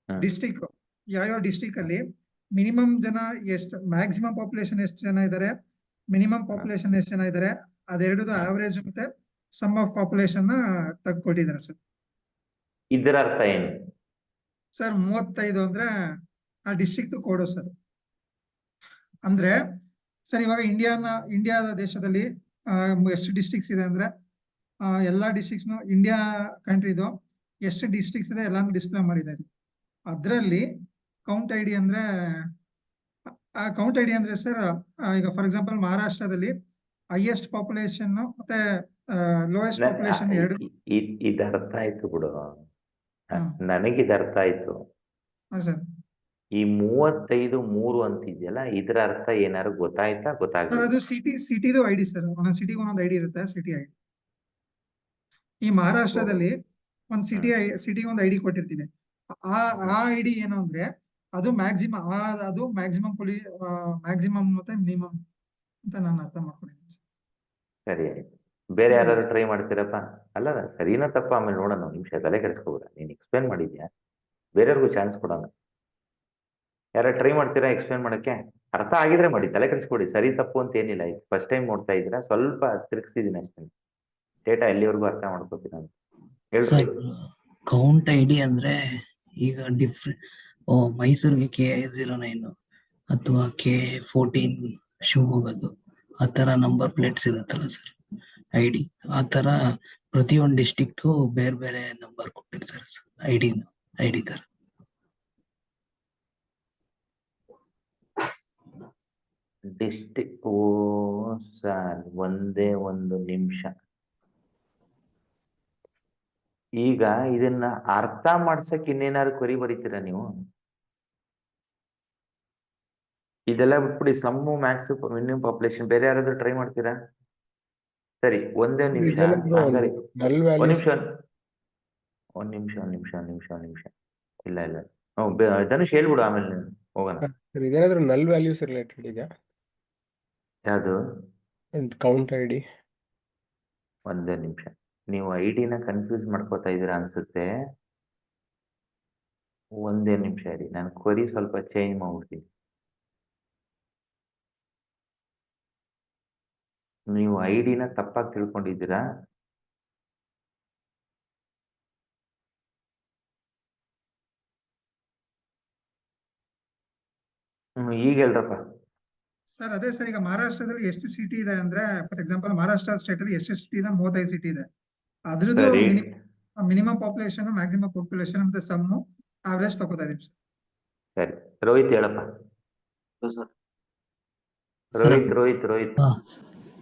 ಹ್ಮ್.
ಡಿಸ್ಟ್ರಿಕ್ಟ್ ಯಾವ ಡಿಸ್ಟ್ರಿಕ್ಟ್ ಅಲ್ಲಿ ಮಿನಿಮಮ್ ಜನ ಎಷ್ಟು, ಮ್ಯಾಕ್ಸಿಮಮ್ ಪಾಪ್ಯುಲೇಷನ್ ಎಷ್ಟು ಜನ ಇದ್ದಾರೆ, ಮಿನಿಮಮ್ ಪಾಪ್ಯುಲೇಷನ್ ಎಷ್ಟು ಜನ ಇದ್ದಾರೆ, ಅದೆರಡದು ಆವರೇಜ್ ಮತ್ತೆ ಸಮ್ ಆಫ್ ಪಾಪ್ಯುಲೇಷನ್ ನ ತೆಗೆದುಕೊಟ್ಟಿದ್ದಾರೆ ಸರ್.
ಇದರ ಅರ್ಥ ಏನು?
ಸರ್ 35 ಅಂದ್ರೆ ಆ ಡಿಸ್ಟ್ರಿಕ್ಟ್ ಕೋಡು ಸರ್. ಅಂದ್ರೆ ಸರ್ ಇವಾಗ ಇಂಡಿಯಾದ ದೇಶದಲ್ಲಿ ಎಷ್ಟು ಡಿಸ್ಟ್ರಿಕ್ಟ್ಸ್ ಇದೆ ಅಂದ್ರೆ ಎಲ್ಲಾ ಡಿಸ್ಟ್ರಿಕ್ಟ್ಸ್ ಇಂಡಿಯಾ ಕಂಟ್ರಿದು ಎಷ್ಟು ಡಿಸ್ಟ್ರಿಕ್ಟ್ಸ್ ಇದೆ ಎಲ್ಲಾನು ಡಿಸ್ಪ್ಲೇ ಮಾಡಿದ್ದಾರೆ. ಅದರಲ್ಲಿ ಕೌಂಟ್ ಐಡಿ ಅಂದ್ರೆ ಸರ್ ಈಗ ಫಾರ್ ಎಕ್ಸಾಂಪಲ್ ಮಹಾರಾಷ್ಟ್ರದಲ್ಲಿ ಹೈಯೆಸ್ಟ್ ಪಾಪ್ಯುಲೇಷನ್ ಮತ್ತೆ ಲೋಯೆಸ್ಟ್ ಪಾಪ್ಯುಲೇಷನ್ ಎರಡು.
ಇದು ಅರ್ಥ ಆಯ್ತು ಬಿಡು,
ಹಾ.
ನನಗಿದು ಅರ್ಥ ಆಯ್ತು.
ಸರ್
ಈ 35-3 ಅಂತಿದೆಯಲ್ಲ, ಇದರ ಅರ್ಥ ಏನಾರು ಗೊತ್ತಾಯ್ತಾ?
ಸರ್
ಗೊತ್ತಾಗ್ಲಿಲ್ಲ.
ಅದು ಸಿಟಿದು ಐಡಿ ಸರ್, ಒಂದೊಂದು ಸಿಟಿಗೆ ಒಂದೊಂದು ಐಡಿ ಇರುತ್ತೆ, ಸಿಟಿ ಐಡಿ. ಈ ಮಹಾರಾಷ್ಟ್ರದಲ್ಲಿ ಒಂದು ಸಿಟಿಗೆ ಒಂದು ಐಡಿ ಕೊಟ್ಟಿರ್ತೀವಿ. ಆ ಐಡಿ ಏನು ಅಂದ್ರೆ ಅದು ಮ್ಯಾಕ್ಸಿಮಮ್ ಮತ್ತೆ ಮಿನಿಮಮ್ ಅಂತ ನಾನು ಅರ್ಥ ಮಾಡ್ಕೊಂಡಿದ್ದೀನಿ.
ಸರಿ ಆಯ್ತು. ಬೇರೆ ಯಾರು ಟ್ರೈ ಮಾಡ್ತೀರಪ್ಪ? ಅಲ್ಲ ಸರಿನಾ ತಪ್ಪ ಆಮೇಲೆ ನೋಡೋಣ, ಒಂದು ನಿಮಿಷ ತಲೆ ಕೆಡಿಸ್ಕೋಬೇಡ. ನೀನು ಎಕ್ಸ್ಪ್ಲೇನ್ ಮಾಡಿದ್ಯಾ, ಬೇರೆಯವ್ರಿಗೂ ಚಾನ್ಸ್ ಕೊಡೋಣ. ಯಾರು ಟ್ರೈ ಮಾಡ್ತೀರಾ ಎಕ್ಸ್ಪ್ಲೇನ್ ಮಾಡಕ್ಕೆ? ಅರ್ಥ ಆಗಿದ್ರೆ ಮಾಡಿ, ತಲೆ ಕೆಡಿಸ್ಕೊಡಿ. ಸರಿ ತಪ್ಪು ಅಂತ ಏನಿಲ್ಲ. ಇದು ಫಸ್ಟ್ ಟೈಮ್ ನೋಡ್ತಾ ಇದ್ದೀರಾ, ಸ್ವಲ್ಪ ತಿರುಗಿಸಿದ್ದೀನಿ ಅಷ್ಟೇ. ಡೇಟಾ ಎಲ್ಲಿವರೆಗೂ ಅರ್ಥ ಮಾಡ್ಕೋತೀನಿ ಅಂತ ಹೇಳ್ರಿ.
ಕೌಂಟ್ ಐಡಿ ಅಂದ್ರೆ ಈಗ ಡಿಫ್ರೆಂಟ್ ಮೈಸೂರಿಗೆ KI09 ಅಥವಾ K14 ಶಿವಮೊಗ್ಗದ್ದು ಆ ತರ ನಂಬರ್ ಪ್ಲೇಟ್ಸ್ ಇರುತ್ತಲ್ಲ ಸರ್, ಐಡಿ. ಆ ತರ ಪ್ರತಿಯೊಂದು ಡಿಸ್ಟಿಕ್ಟು ಬೇರೆ ಬೇರೆ ನಂಬರ್ ಕೊಟ್ಟಿರ್ತಾರೆ ಸರ್, ಐಡಿ ತರ.
ಡಿಸ್ಟಿಕ್ ಸರ್, ಒಂದೇ ಒಂದು ನಿಮಿಷ. ಈಗ ಇದನ್ನ ಅರ್ಥ ಮಾಡ್ಸಕ್ ಇನ್ನೇನಾದ್ರು ಕೊರಿ ಬರೀತೀರಾ ನೀವು? ಇದೆಲ್ಲ ಬಿಟ್ಬಿಡಿ. ಸಮ್ಮು, ಮ್ಯಾಕ್ಸ್, ಮಿನಿಮಮ್ ಪಾಪ್ಯುಲೇಷನ್ ಬೇರೆ ಯಾರಾದ್ರೂ ಟ್ರೈ ಮಾಡ್ತೀರಾ? ಸರಿ, ಒಂದೇ ನಿಮಿಷ. ಒಂದ್ ನಿಮಿಷ. ಇಲ್ಲ ಧನುಷ್ ಹೇಳ್ಬಿಡು, ಆಮೇಲೆ ಹೋಗೋಣ.
ಇದೇನಾದ್ರೂ ನಲ್ ವ್ಯಾಲ್ಯೂಸ್ ರಿಲೇಟೆಡ್ ಇದೆಯಾ?
ಯಾವುದು?
Count ID.
ಒಂದೇ ನಿಮಿಷ. ನೀವು ಐಡಿನ ಕನ್ಫ್ಯೂಸ್ ಮಾಡ್ಕೋತಾ ಇದ್ದೀರಾ ಅನ್ಸುತ್ತೆ. ಒಂದೇ ನಿಮಿಷ ಇರಿ, ನಾನು ಕ್ವರಿ ಸ್ವಲ್ಪ ಚೇಂಜ್ ಮಾಡ್ಬಿಡ್ತೀನಿ. ನೀವು ಐಡಿನ ತಪ್ಪಾಗಿ ತಿಳ್ಕೊಂಡಿದ್ದೀರಾ. ಈಗ ಹೇಳ್ರಪ್ಪ.
ಸರ್ ಅದೇ ಸರ್, ಈಗ ಮಹಾರಾಷ್ಟ್ರದಲ್ಲಿ ಎಷ್ಟು ಸಿಟಿ ಇದೆ ಅಂದ್ರೆ, ಫಾರ್ ಎಕ್ಸಾಂಪಲ್ ಮಹಾರಾಷ್ಟ್ರ ಸ್ಟೇಟ್ ಅಲ್ಲಿ ಎಷ್ಟು ಸಿಟಿ ಇದೆ? 35 ಸಿಟಿ ಇದೆ. ಅದ್ರದ್ದು
ಸರಿ.
ಮಿನಿಮಮ್ ಪಾಪ್ಯುಲೇಷನ್, ಮ್ಯಾಕ್ಸಿಮಮ್ ಪಾಪ್ಯುಲೇಷನ್ ಮತ್ತೆ ಸಮ್ಮು ಆವರೇಜ್ ತಗೋತಾ ಇದೀವಿ ಸರ್.
ಸರಿ, ರೋಹಿತ್ ಹೇಳಪ್ಪ. ರೋಹಿತ್.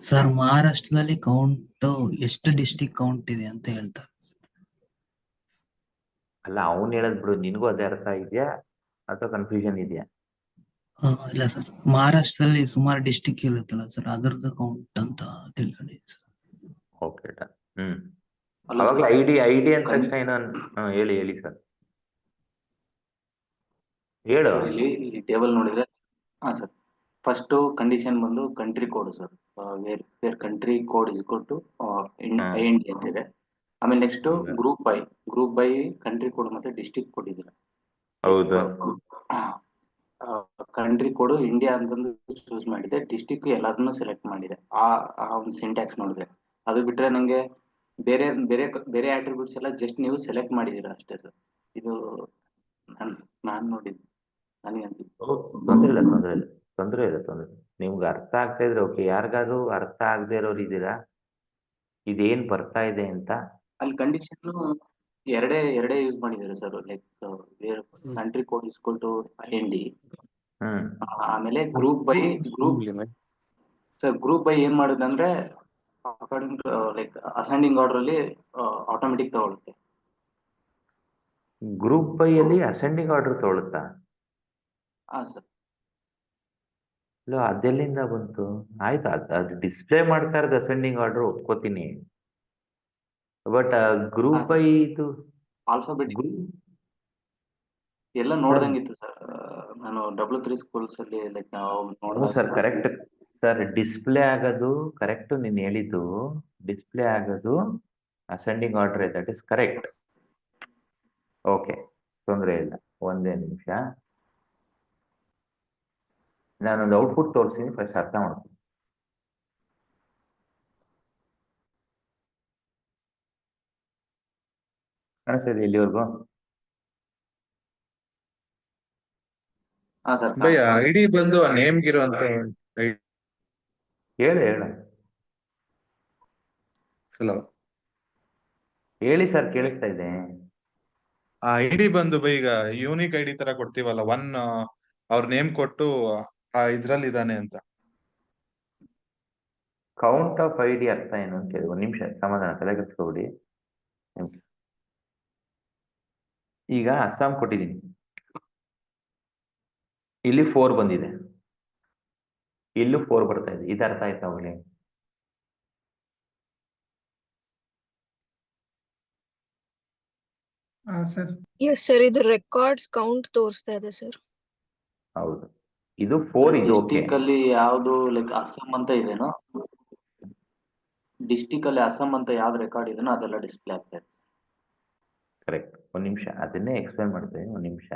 ಸರ್ ಮಹಾರಾಷ್ಟ್ರದಲ್ಲಿ ಕೌಂಟ್ ಎಷ್ಟು ಡಿಸ್ಟಿಕ್ ಕೌಂಟ್ ಇದೆ ಅಂತ ಹೇಳ್ತಾರೆ?
ಅಲ್ಲ, ಅವ್ನು ಹೇಳದ್ ಬಿಡು, ನಿನ್ಗೂ ಅದೇ ಅರ್ಥ ಇದೆಯಾ ಅಥವಾ ಕನ್ಫ್ಯೂಷನ್ ಇದೆಯಾ?
ಇಲ್ಲ ಸರ್, ಮಹಾರಾಷ್ಟ್ರದಲ್ಲಿ ಸುಮಾರು ಡಿಸ್ಟಿಕ್ ಇರುತ್ತಲ್ಲ ಸರ್, ಅದರದ್ದು ಕೌಂಟ್ ಅಂತ ತಿಳ್ಕೊಂಡಿದ್ದೀನಿ ಸರ್.
ಓಕೆ. ಅವಾಗಲೇ ಐಡಿ ಅಂತ ತಕ್ಷಣ ಏನೋ ಹೇಳಿ ಸರ್, ಹೇಳು.
ಇಲ್ಲಿ ಟೇಬಲ್ ನೋಡಿದ್ರೆ ಸರ್, ಫಸ್ಟ್ ಕಂಡೀಷನ್ ಬಂದು country code sir, where country code is equal to IND ಅಂತಿದೆ. ಆಮೇಲೆ next group by country code ಮತ್ತೆ ಡಿಸ್ಟ್ರಿಕ್ಟ್ ಕೊಟ್ಟಿದ್ದೀರಾ.
ಹೌದು.
ಕಂಟ್ರಿ ಕೋಡ್ ಇಂಡಿಯಾ ಅಂತಂದು ಚೂಸ್ ಮಾಡಿದೆ, ಡಿಸ್ಟಿಕ್ ಎಲ್ಲದನ್ನು ಸೆಲೆಕ್ಟ್ ಮಾಡಿದೆ. ಆ ಒಂದು ಸಿಂಟ್ಯಾಕ್ಸ್ ನೋಡಿದ್ರೆ, ಅದು ಬಿಟ್ರೆ ನಂಗೆ ಬೇರೆ ಬೇರೆ ಬೇರೆ ಆಟ್ರಿಬ್ಯೂಟ್ಸ್ ಎಲ್ಲ ಜಸ್ಟ್ ನೀವು ಸೆಲೆಕ್ಟ್ ಮಾಡಿದೀರಾ ಅಷ್ಟೇ ಸರ್. ಇದು ನಾನು ನೋಡಿದ್ದು, ನನಗೆ ಅನ್ಸುತ್ತೆ.
ತೊಂದ್ರೆ ಇಲ್ಲ. ನಿಮ್ಗೆ ಅರ್ಥ ಆಗ್ತಾ ಇದ್ರೆ ಓಕೆ. ಯಾರಿಗಾದ್ರು ಅರ್ಥ ಆಗದೆ ಇರೋರು ಇದ್ದೀರಾ ಇದೇನ್ ಬರ್ತಾ ಇದೆ ಅಂತ?
ಅಲ್ಲಿ ಕಂಡೀಷನ್ ಎರಡೇ ಯೂಸ್ ಮಾಡಿದ್ದಾರೆ sir, like country code is equal to IND. ಆಮೇಲೆ ಗ್ರೂಪ್ ಬೈ ಏನ್ ಮಾಡುದಂದ್ರೆ ಅಕಾರ್ಡಿಂಗ್ ಲೈಕ್ ಅಸೆಂಡಿಂಗ್ ಆರ್ಡರ್ ಅಲ್ಲಿ ಆಟೋಮೆಟಿಕ್ ತಗೊಳುತ್ತೆ.
ಗ್ರೂಪ್ ಬೈ ಅಲ್ಲಿ ಅಸೆಂಡಿಂಗ್ ಆರ್ಡರ್ ತಗೊಳುತ್ತಾ?
ಸರ್.
ಇಲ್ಲ, ಅದೆಲ್ಲಿಂದ ಬಂತು? ಆಯ್ತು, ಅದು ಡಿಸ್ಪ್ಲೇ ಮಾಡ್ತಾ ಇರೋದು ಅಸೆಂಡಿಂಗ್ ಆರ್ಡರ್ ಒಪ್ಕೋತೀನಿ. ಬಟ್ ಗ್ರೂಪ್ ಬೈ ಇದು
ಆಲ್ಫಾಬೆಟಿಕ್ ಎಲ್ಲ ನೋಡ್ದಂಗಿತ್ತು ಸರ್. ನಾನು W3 ಸ್ಕೂಲ್ಸ್ ಅಲ್ಲಿ like
sir correct sir display ಆಗೋದು ಕರೆಕ್ಟ್, ನೀನು ಹೇಳಿದ್ದು ಡಿಸ್ಪ್ಲೇ ಆಗೋದು ascending order, that is correct. Okay, ತೊಂದರೆ ಇಲ್ಲ. ಒಂದೇ ನಿಮಿಷ, ನಾನೊಂದು ಔಟ್ಪುಟ್ ತೋರಿಸ್ತೀನಿ, ಫಸ್ಟ್ ಅರ್ಥ ಮಾಡ್ತೀನಿ. ಕಾಣಿಸ್ತಿದೆ ಇಲ್ಲಿವರೆಗೂ?
ಹಾ ಸರ್.
ಭಯ್ಯ ಐಡಿ ಬಂದು ನೇಮ್ಗಿರುವಂತ
ಹೇಳು
ಹಲೋ,
ಹೇಳಿ ಸರ್, ಕೇಳಿಸ್ತಾ ಇದೆ.
ಆ ಐಡಿ ಬಂದು ಬೈ ಈಗ ಯೂನಿಕ್ ಐಡಿ ತರ ಕೊಡ್ತೀವಲ್ಲ, ಅವ್ರ ನೇಮ್ ಕೊಟ್ಟು ಇದ್ರಲ್ಲಿ ಇದಾನೆ ಅಂತ.
ಕೌಂಟ್ ಆಫ್ ಐಡಿ ಅರ್ಥ ಏನು ಅಂತ ಕೇಳಿ, ಒಂದು ನಿಮಿಷ ಸಮಾಧಾನ, ತಲೆ ಕೆಡಿಸ್ಕೊಬಿಡಿ. ಈಗ ಅಸ್ಸಾಂ ಕೊಟ್ಟಿದ್ದೀನಿ, ಇಲ್ಲಿ 4 ಬಂದಿದೆ, ಇಲ್ಲೂ 4 ಬರ್ತಾ ಇದೆ. ಇದು ಅರ್ಥ ಆಯ್ತಾ ಅವಳಿ?
ಸರ್
ಎಸ್ ಸರ್, ಇದು ರೆಕಾರ್ಡ್ಸ್ ಕೌಂಟ್ ತೋರಿಸ್ತಾ ಇದೆ ಸರ್.
ಹೌದು, ಇದು 4, ಇದು ಓಕೆ.
ಡಿಸ್ಟಿಕ್ ಅಲ್ಲಿ ಯಾವ್ದು ಲೈಕ್ ಅಸ್ಸಾಂ ಅಂತ ಇದೆನೋ, ಡಿಸ್ಟಿಕ್ ಅಲ್ಲಿ ಅಸ್ಸಾಂ ಅಂತ ಯಾವ್ದು ರೆಕಾರ್ಡ್ ಇದೆನೋ ಅದೆಲ್ಲ ಡಿಸ್ಪ್ಲೇ ಆಗ್ತಾ ಇದೆ.
ಕರೆಕ್ಟ್. ಒಂದು ನಿಮಿಷ, ಅದನ್ನೇ ಎಕ್ಸ್ಪ್ಲೇನ್ ಮಾಡ್ತೀನಿ, ಒಂದು ನಿಮಿಷ.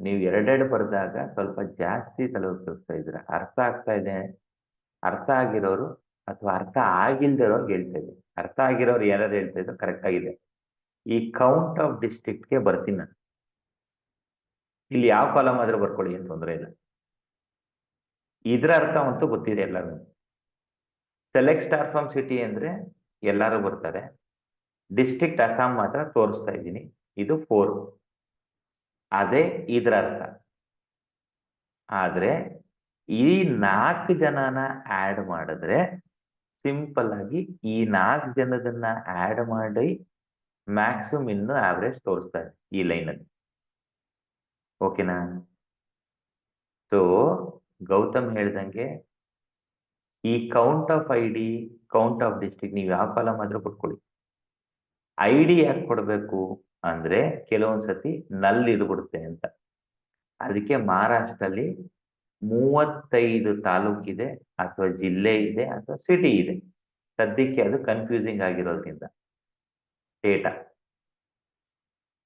ನೀವು ಎರಡೆರಡು ಬರೆದಾಗ ಸ್ವಲ್ಪ ಜಾಸ್ತಿ ತಲೆ ಉಪಯೋಗಿಸ್ತಾ ಇದ್ದೀರ. ಅರ್ಥ ಆಗ್ತಾ ಇದೆ, ಅರ್ಥ ಆಗಿರೋರು ಅಥವಾ ಅರ್ಥ ಆಗಿಲ್ದಿರೋರ್ಗೆ ಹೇಳ್ತಾ ಇದ್ದೀನಿ. ಅರ್ಥ ಆಗಿರೋರು ಯಾರು ಹೇಳ್ತಾ ಇದ್ರು ಕರೆಕ್ಟ್ ಆಗಿದೆ. ಈ ಕೌಂಟ್ ಆಫ್ ಡಿಸ್ಟ್ರಿಕ್ಟ್ಗೆ ಬರ್ತೀನಿ ನಾನು. ಇಲ್ಲಿ ಯಾವ ಕಾಲಮ್ ಆದ್ರೂ ಬರ್ಕೊಳ್ಳಿ, ಏನು ತೊಂದರೆ ಇಲ್ಲ. ಇದ್ರ ಅರ್ಥ ಅಂತೂ ಗೊತ್ತಿದೆ ಎಲ್ಲರೂ. ಸೆಲೆಕ್ಟ್ ಸ್ಟಾರ್ ಫ್ರಮ್ ಸಿಟಿ ಅಂದ್ರೆ ಎಲ್ಲರೂ ಬರ್ತಾರೆ. ಡಿಸ್ಟ್ರಿಕ್ಟ್ ಅಸ್ಸಾಂ ಮಾತ್ರ ತೋರಿಸ್ತಾ ಇದ್ದೀನಿ, ಇದು 4. ಅದೇ ಇದ್ರ ಅರ್ಥ. ಆದ್ರೆ ಈ 4 ಜನನ ಆಡ್ ಮಾಡಿದ್ರೆ ಸಿಂಪಲ್ ಆಗಿ ಈ 4 ಜನದನ್ನ ಆಡ್ ಮಾಡಿ ಮ್ಯಾಕ್ಸಿಮಮ್ ಇನ್ನು ಆವರೇಜ್ ತೋರಿಸ್ತಾ ಇದೆ ಈ ಲೈನಲ್ಲಿ. ಓಕೆನಾ? ಸೊ ಗೌತಮ್ ಹೇಳ್ದಂಗೆ ಈ count of ID, count of district ನೀವು ಯಾವ ಕಾಲಮ್ ಆದ್ರೂ ಕೊಟ್ಕೊಳ್ಳಿ. ಐಡಿ ಯಾಕೆ ಕೊಡಬೇಕು ಅಂದ್ರೆ ಕೆಲವೊಂದ್ಸತಿ ನಲ್ ಇದ್ಬಿಡುತ್ತೆ ಅಂತ. ಅದಕ್ಕೆ ಮಹಾರಾಷ್ಟ್ರಲ್ಲಿ 35 ತಾಲೂಕಿದೆ ಅಥವಾ ಜಿಲ್ಲೆ ಇದೆ ಅಥವಾ ಸಿಟಿ ಇದೆ. ಸದ್ಯಕ್ಕೆ ಅದು ಕನ್ಫ್ಯೂಸಿಂಗ್ ಆಗಿರೋದ್ರಿಂದ ಡೇಟಾ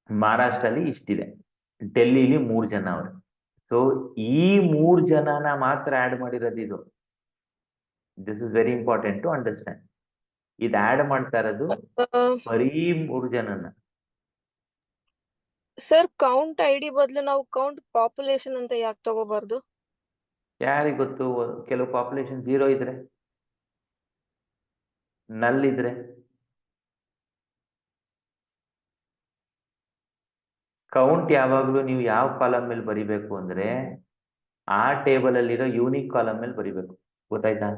ಮಹಾರಾಷ್ಟ್ರಲ್ಲಿ ಇಷ್ಟಿದೆ, ಡೆಲ್ಲಿಲಿ 3 ಜನ ಅವರು. ಸೊ ಈ 3 ಜನನ ಮಾತ್ರ ಆಡ್ ಮಾಡಿರೋದು ಇದು. This is very important to understand. ಇದು ಆಡ್ ಮಾಡ್ತಾ ಇರೋದು ಬರೀ 3 ಜನನ.
ಸರ್, ಕೌಂಟ್ ಐಡಿ ಬದಲು ನಾವು ಕೌಂಟ್ ಪಾಪ್ಯುಲೇಷನ್ ಅಂತ ಯಾಕೆ ತಗೋಬಾರ್ದು?
ಯಾರಿಗ್ ಗೊತ್ತು, ಕೆಲವು ಪಾಪ್ಯುಲೇಷನ್ 0 ಇದ್ರೆ, ನಲ್ ಇದ್ರೆ. ಕೌಂಟ್ ಯಾವಾಗಲೂ ನೀವು ಯಾವ ಕಾಲಮ್ ಮೇಲೆ ಬರಿಬೇಕು ಅಂದ್ರೆ ಆ ಟೇಬಲ್ ಅಲ್ಲಿರೋ ಯೂನಿಕ್ ಕಾಲಮ್ ಮೇಲೆ ಬರಿಬೇಕು. ಗೊತ್ತಾಯ್ತಾ?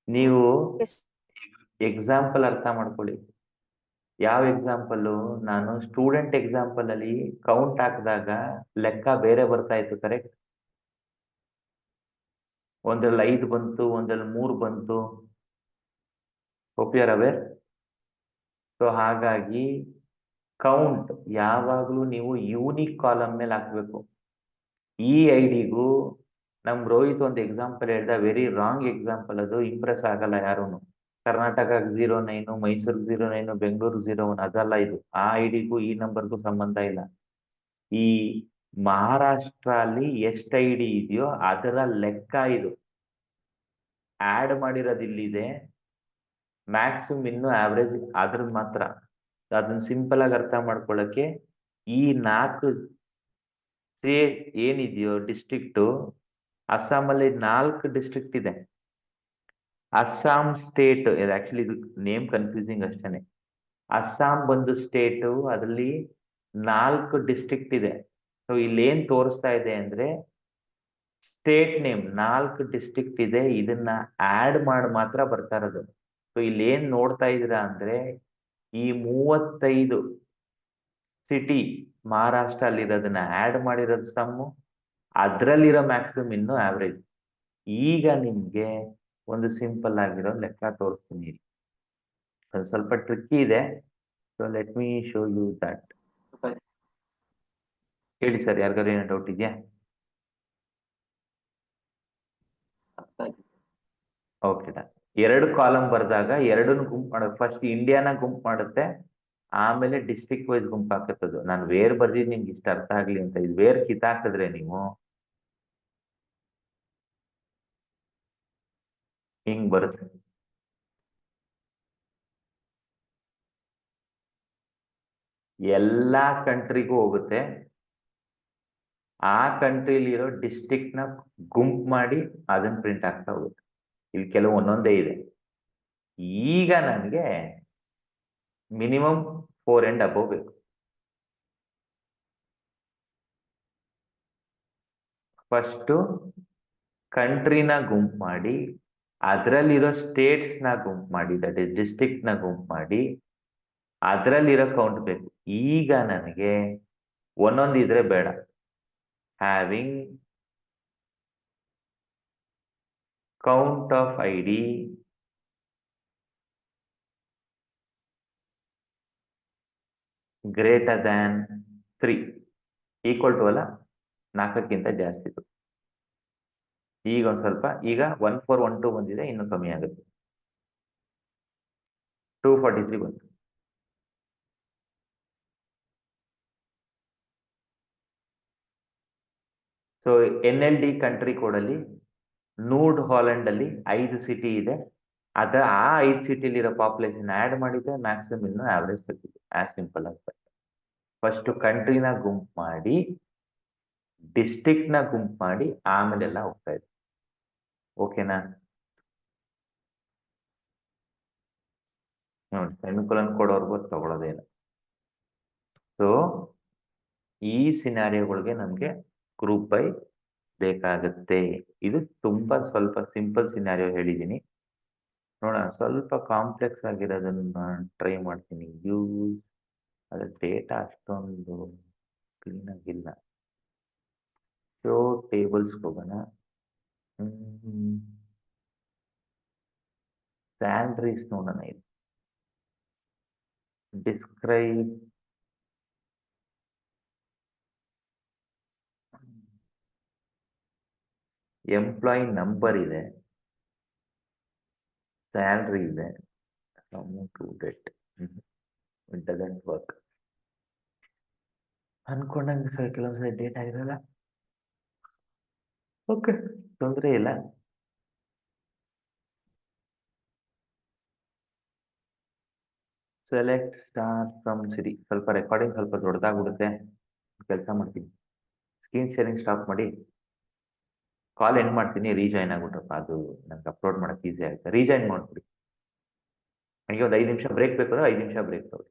ನೀವು ಎಕ್ಸಾಂಪಲ್ ಅರ್ಥ ಮಾಡ್ಕೊಳ್ಳಿ. ಯಾವ ಎಕ್ಸಾಂಪಲ್? ನಾನು ಸ್ಟೂಡೆಂಟ್ ಎಕ್ಸಾಂಪಲ್ ಅಲ್ಲಿ ಕೌಂಟ್ ಹಾಕಿದಾಗ ಲೆಕ್ಕ ಬೇರೆ ಬರ್ತಾ ಇತ್ತು, ಕರೆಕ್ಟ್? ಒಂದ್ರಲ್ಲಿ 5 ಬಂತು, ಒಂದ್ರಲ್ಲಿ 3 ಬಂತು. Hope you are aware. So ಹಾಗಾಗಿ ಕೌಂಟ್ ಯಾವಾಗಲೂ ನೀವು ಯೂನಿಕ್ ಕಾಲಮ್ ಮೇಲೆ ಹಾಕ್ಬೇಕು. ಈ ಐಡಿಗೂ ನಮ್ ರೋಹಿತ್ ಒಂದು ಎಕ್ಸಾಂಪಲ್ ಹೇಳ್ದ, ವೆರಿ ರಾಂಗ್ ಎಕ್ಸಾಂಪಲ್ ಅದು, ಇಂಪ್ರೆಸ್ ಆಗಲ್ಲ ಯಾರೂನು. ಕರ್ನಾಟಕಕ್ಕೆ 09, ಮೈಸೂರು 09, ಬೆಂಗಳೂರು 01 ಅದಲ್ಲ ಇದು. ಆ ಐಡಿಗೂ ಈ ನಂಬರ್ಗೂ ಸಂಬಂಧ ಇಲ್ಲ. ಈ ಮಹಾರಾಷ್ಟ್ರ ಅಲ್ಲಿ ಎಷ್ಟು ಐಡಿ ಇದೆಯೋ ಅದರ ಲೆಕ್ಕ ಇದು. ಆಡ್ ಮಾಡಿರೋದು ಇಲ್ಲಿದೆ, ಮ್ಯಾಕ್ಸಿಮಮ್ ಇನ್ನು ಆವರೇಜ್ ಅದ್ರದ್ದು ಮಾತ್ರ. ಅದನ್ನ ಸಿಂಪಲ್ ಆಗಿ ಅರ್ಥ ಮಾಡ್ಕೊಳ್ಳಕ್ಕೆ ಈ 4 ಸ್ಟೇಟ್ ಏನಿದೆಯೋ ಡಿಸ್ಟ್ರಿಕ್ಟು, ಅಸ್ಸಾಮಲ್ಲಿ 4 ಡಿಸ್ಟ್ರಿಕ್ಟ್ ಇದೆ. ಅಸ್ಸಾಂ ಸ್ಟೇಟ್, ಇದು ಆಕ್ಚುಲಿ ಇದು ನೇಮ್ ಕನ್ಫ್ಯೂಸಿಂಗ್ ಅಷ್ಟೇನೆ. ಅಸ್ಸಾಂ ಬಂದು ಸ್ಟೇಟು, ಅದರಲ್ಲಿ 4 ಡಿಸ್ಟ್ರಿಕ್ಟ್ ಇದೆ. ಸೊ ಇಲ್ಲಿ ಏನ್ ತೋರಿಸ್ತಾ ಇದೆ ಅಂದ್ರೆ ಸ್ಟೇಟ್ ನೇಮ್ 4 ಡಿಸ್ಟ್ರಿಕ್ಟ್ ಇದೆ, ಇದನ್ನ ಆಡ್ ಮಾಡಿ ಮಾತ್ರ ಬರ್ತಾ ಇರೋದು. ಸೊ ಇಲ್ಲಿ ಏನ್ ನೋಡ್ತಾ ಇದೀರಾ ಅಂದ್ರೆ ಈ 35 ಸಿಟಿ ಮಹಾರಾಷ್ಟ್ರ ಅಲ್ಲಿರೋದನ್ನ ಆಡ್ ಮಾಡಿರೋದು ಸಮ್ಮು, ಅದ್ರಲ್ಲಿರೋ ಮ್ಯಾಕ್ಸಿಮಮ್ ಇನ್ನು ಆವರೇಜ್. ಈಗ ನಿಮ್ಗೆ ಒಂದು ಸಿಂಪಲ್ ಆಗಿರೋ ಲೆಕ್ಕ ತೋರಿಸ್ತೀನಿ. ಅದು ಸ್ವಲ್ಪ ಟ್ರಿಕ್ಕಿ ಇದೆ. So let me show you that. ಹೇಳಿ ಸರ್, ಯಾರಿಗಾರು ಏನೋ ಡೌಟ್ ಇದೆಯಾ?
ಅರ್ಥ ಆಯ್ತು.
Okay done. 2 ಕಾಲಮ್ ಬರೆದಾಗ ಎರಡನ್ನು ಗುಂಪು ಮಾಡೋದು. ಫಸ್ಟ್ ಇಂಡಿಯಾನ ಗುಂಪು ಮಾಡುತ್ತೆ, ಆಮೇಲೆ ಡಿಸ್ಟ್ರಿಕ್ಟ್ ವೈಸ್ ಗುಂಪು ಹಾಕತ್ತದು. ನಾನು ವೇರ್ ಬರ್ದಿದ್ದು ನಿಮ್ಗೆ ಇಷ್ಟ ಅರ್ಥ ಆಗ್ಲಿ ಅಂತ. ಇದು ವೇರ್ ಕಿತ್ತಾಕಿದ್ರೆ ನೀವು ಹಿಂಗ್ ಬರುತ್ತೆ. ಎಲ್ಲಾ ಕಂಟ್ರಿಗೂ ಹೋಗುತ್ತೆ. ಆ ಕಂಟ್ರಿಲಿ ಇರೋ ಡಿಸ್ಟ್ರಿಕ್ಟ್ ನ ಗುಂಪು ಮಾಡಿ ಅದನ್ನ ಪ್ರಿಂಟ್ ಆಗ್ತಾ ಹೋಗುತ್ತೆ. ಇಲ್ಲಿ ಕೆಲವು ಒಂದೊಂದೇ ಇದೆ. ಈಗ ನನಗೆ ಮಿನಿಮಮ್ 4 and above ಬೇಕು. ಫಸ್ಟು ಕಂಟ್ರಿನ ಗುಂಪು ಮಾಡಿ, ಅದರಲ್ಲಿರೋ ಸ್ಟೇಟ್ಸ್ ನ ಗುಂಪು ಮಾಡಿ, ದಟ್ ಇಸ್ ಡಿಸ್ಟ್ರಿಕ್ಟ್ ನ ಗುಂಪು ಮಾಡಿ, ಅದರಲ್ಲಿರೋ ಕೌಂಟ್ ಬೇಕು. ಈಗ ನನಗೆ ಒಂದೊಂದು ಇದ್ರೆ ಬೇಡ. Having count of ID greater than 3 equal to ಅಲ್ಲ 4ಕ್ಕಿಂತ ಜಾಸ್ತಿ. ಈಗ ಒಂದ್ ಸ್ವಲ್ಪ, ಈಗ 1412 ಬಂದಿದೆ, ಇನ್ನು ಕಮ್ಮಿ ಆಗುತ್ತೆ. 243 ಬಂತು. ಸೊ NLD ಕಂಟ್ರಿ ಕೋಡಲ್ಲಿ ನೂಡ್ ಹಾಲೆಂಡ್ ಅಲ್ಲಿ 5 ಸಿಟಿ ಇದೆ. ಆ 5 ಸಿಟಿಲಿರೋ ಪಾಪ್ಯುಲೇಷನ್ ಆಡ್ ಮಾಡಿದ್ರೆ ಮ್ಯಾಕ್ಸಿಮಮ್ ಇನ್ನು ಆವರೇಜ್ ಸಿಗ್ತಿದೆ. As simple as that. First ಕಂಟ್ರಿನ ಗುಂಪು ಮಾಡಿ, ಡಿಸ್ಟ್ರಿಕ್ಟ್ ನ ಗುಂಪು ಮಾಡಿ, ಆಮೇಲೆಲ್ಲ ಹೋಗ್ತಾ ಇದೆ. ಓಕೆನಾ? ನೋಡಿ, ಸೆಮಿಕೊಲನ್ ಕೊಡೋರ್ಗೂ ತಗೊಳ್ಳೋದೇನು. ಸೊ ಈ ಸಿನಾರಿಯೋಗಳಿಗೆ ನಮ್ಗೆ ಗ್ರೂಪ್ ಬೈ ಬೇಕಾಗುತ್ತೆ. ಇದು ತುಂಬಾ ಸ್ವಲ್ಪ ಸಿಂಪಲ್ ಸಿನಾರಿಯೋ ಹೇಳಿದ್ದೀನಿ. ನೋಡೋಣ, ಸ್ವಲ್ಪ ಕಾಂಪ್ಲೆಕ್ಸ್ ಆಗಿರೋದನ್ನ ಟ್ರೈ ಮಾಡ್ತೀನಿ. ಯೂಸ್ ಅದ್ರ ಡೇಟಾ ಅಷ್ಟೊಂದು ಕ್ಲೀನ್ ಆಗಿಲ್ಲ. ಶೋ ಟೇಬಲ್ಸ್ ಹೋಗೋಣ. ಸ್ಯಾಲ್ರೀಸ್ ನೋಡೋಣ. ಇದು ಡಿಸ್ಕ್ರೈಬ್ ಎಂಪ್ಲಾಯಿ ನಂಬರ್ ಇದೆ, ಸ್ಯಾಲ್ರಿ ಇದೆ, to date. It doesn't work ಅನ್ಕೊಂಡಂಗೆ ಸರ್. ಕೆಲವೊಂದ್ಸರಿ ಡೇಟಾ ಇರಲ್ಲ. ಓಕೆ, ತೊಂದರೆ ಇಲ್ಲ. Select star from city. ಸ್ವಲ್ಪ ರೆಕಾರ್ಡಿಂಗ್ ಸ್ವಲ್ಪ ದೊಡ್ಡದಾಗ್ಬಿಡುತ್ತೆ. ಕೆಲಸ ಮಾಡ್ತೀನಿ, ಸ್ಕ್ರೀನ್ ಶೇರಿಂಗ್ ಸ್ಟಾಪ್ ಮಾಡಿ ಕಾಲ್ ಎಂಡ್ ಮಾಡ್ತೀನಿ. ರೀಜಾಯ್ನ್ ಆಗ್ಬಿಟ್ರಪ್ಪ, ಅದು ನಂಗೆ ಅಪ್ಲೋಡ್ ಮಾಡಕ್ಕೆ ಈಸಿ ಆಗುತ್ತೆ. ರೀಜಾಯ್ನ್ ಮಾಡ್ಬಿಡಿ. ನನಗೆ ಒಂದು 5 ನಿಮಿಷ ಬ್ರೇಕ್ ಬೇಕು ಅಂದ್ರೆ 5 ನಿಮಿಷ ಬ್ರೇಕ್ ತಗೊಳ್ಳಿ.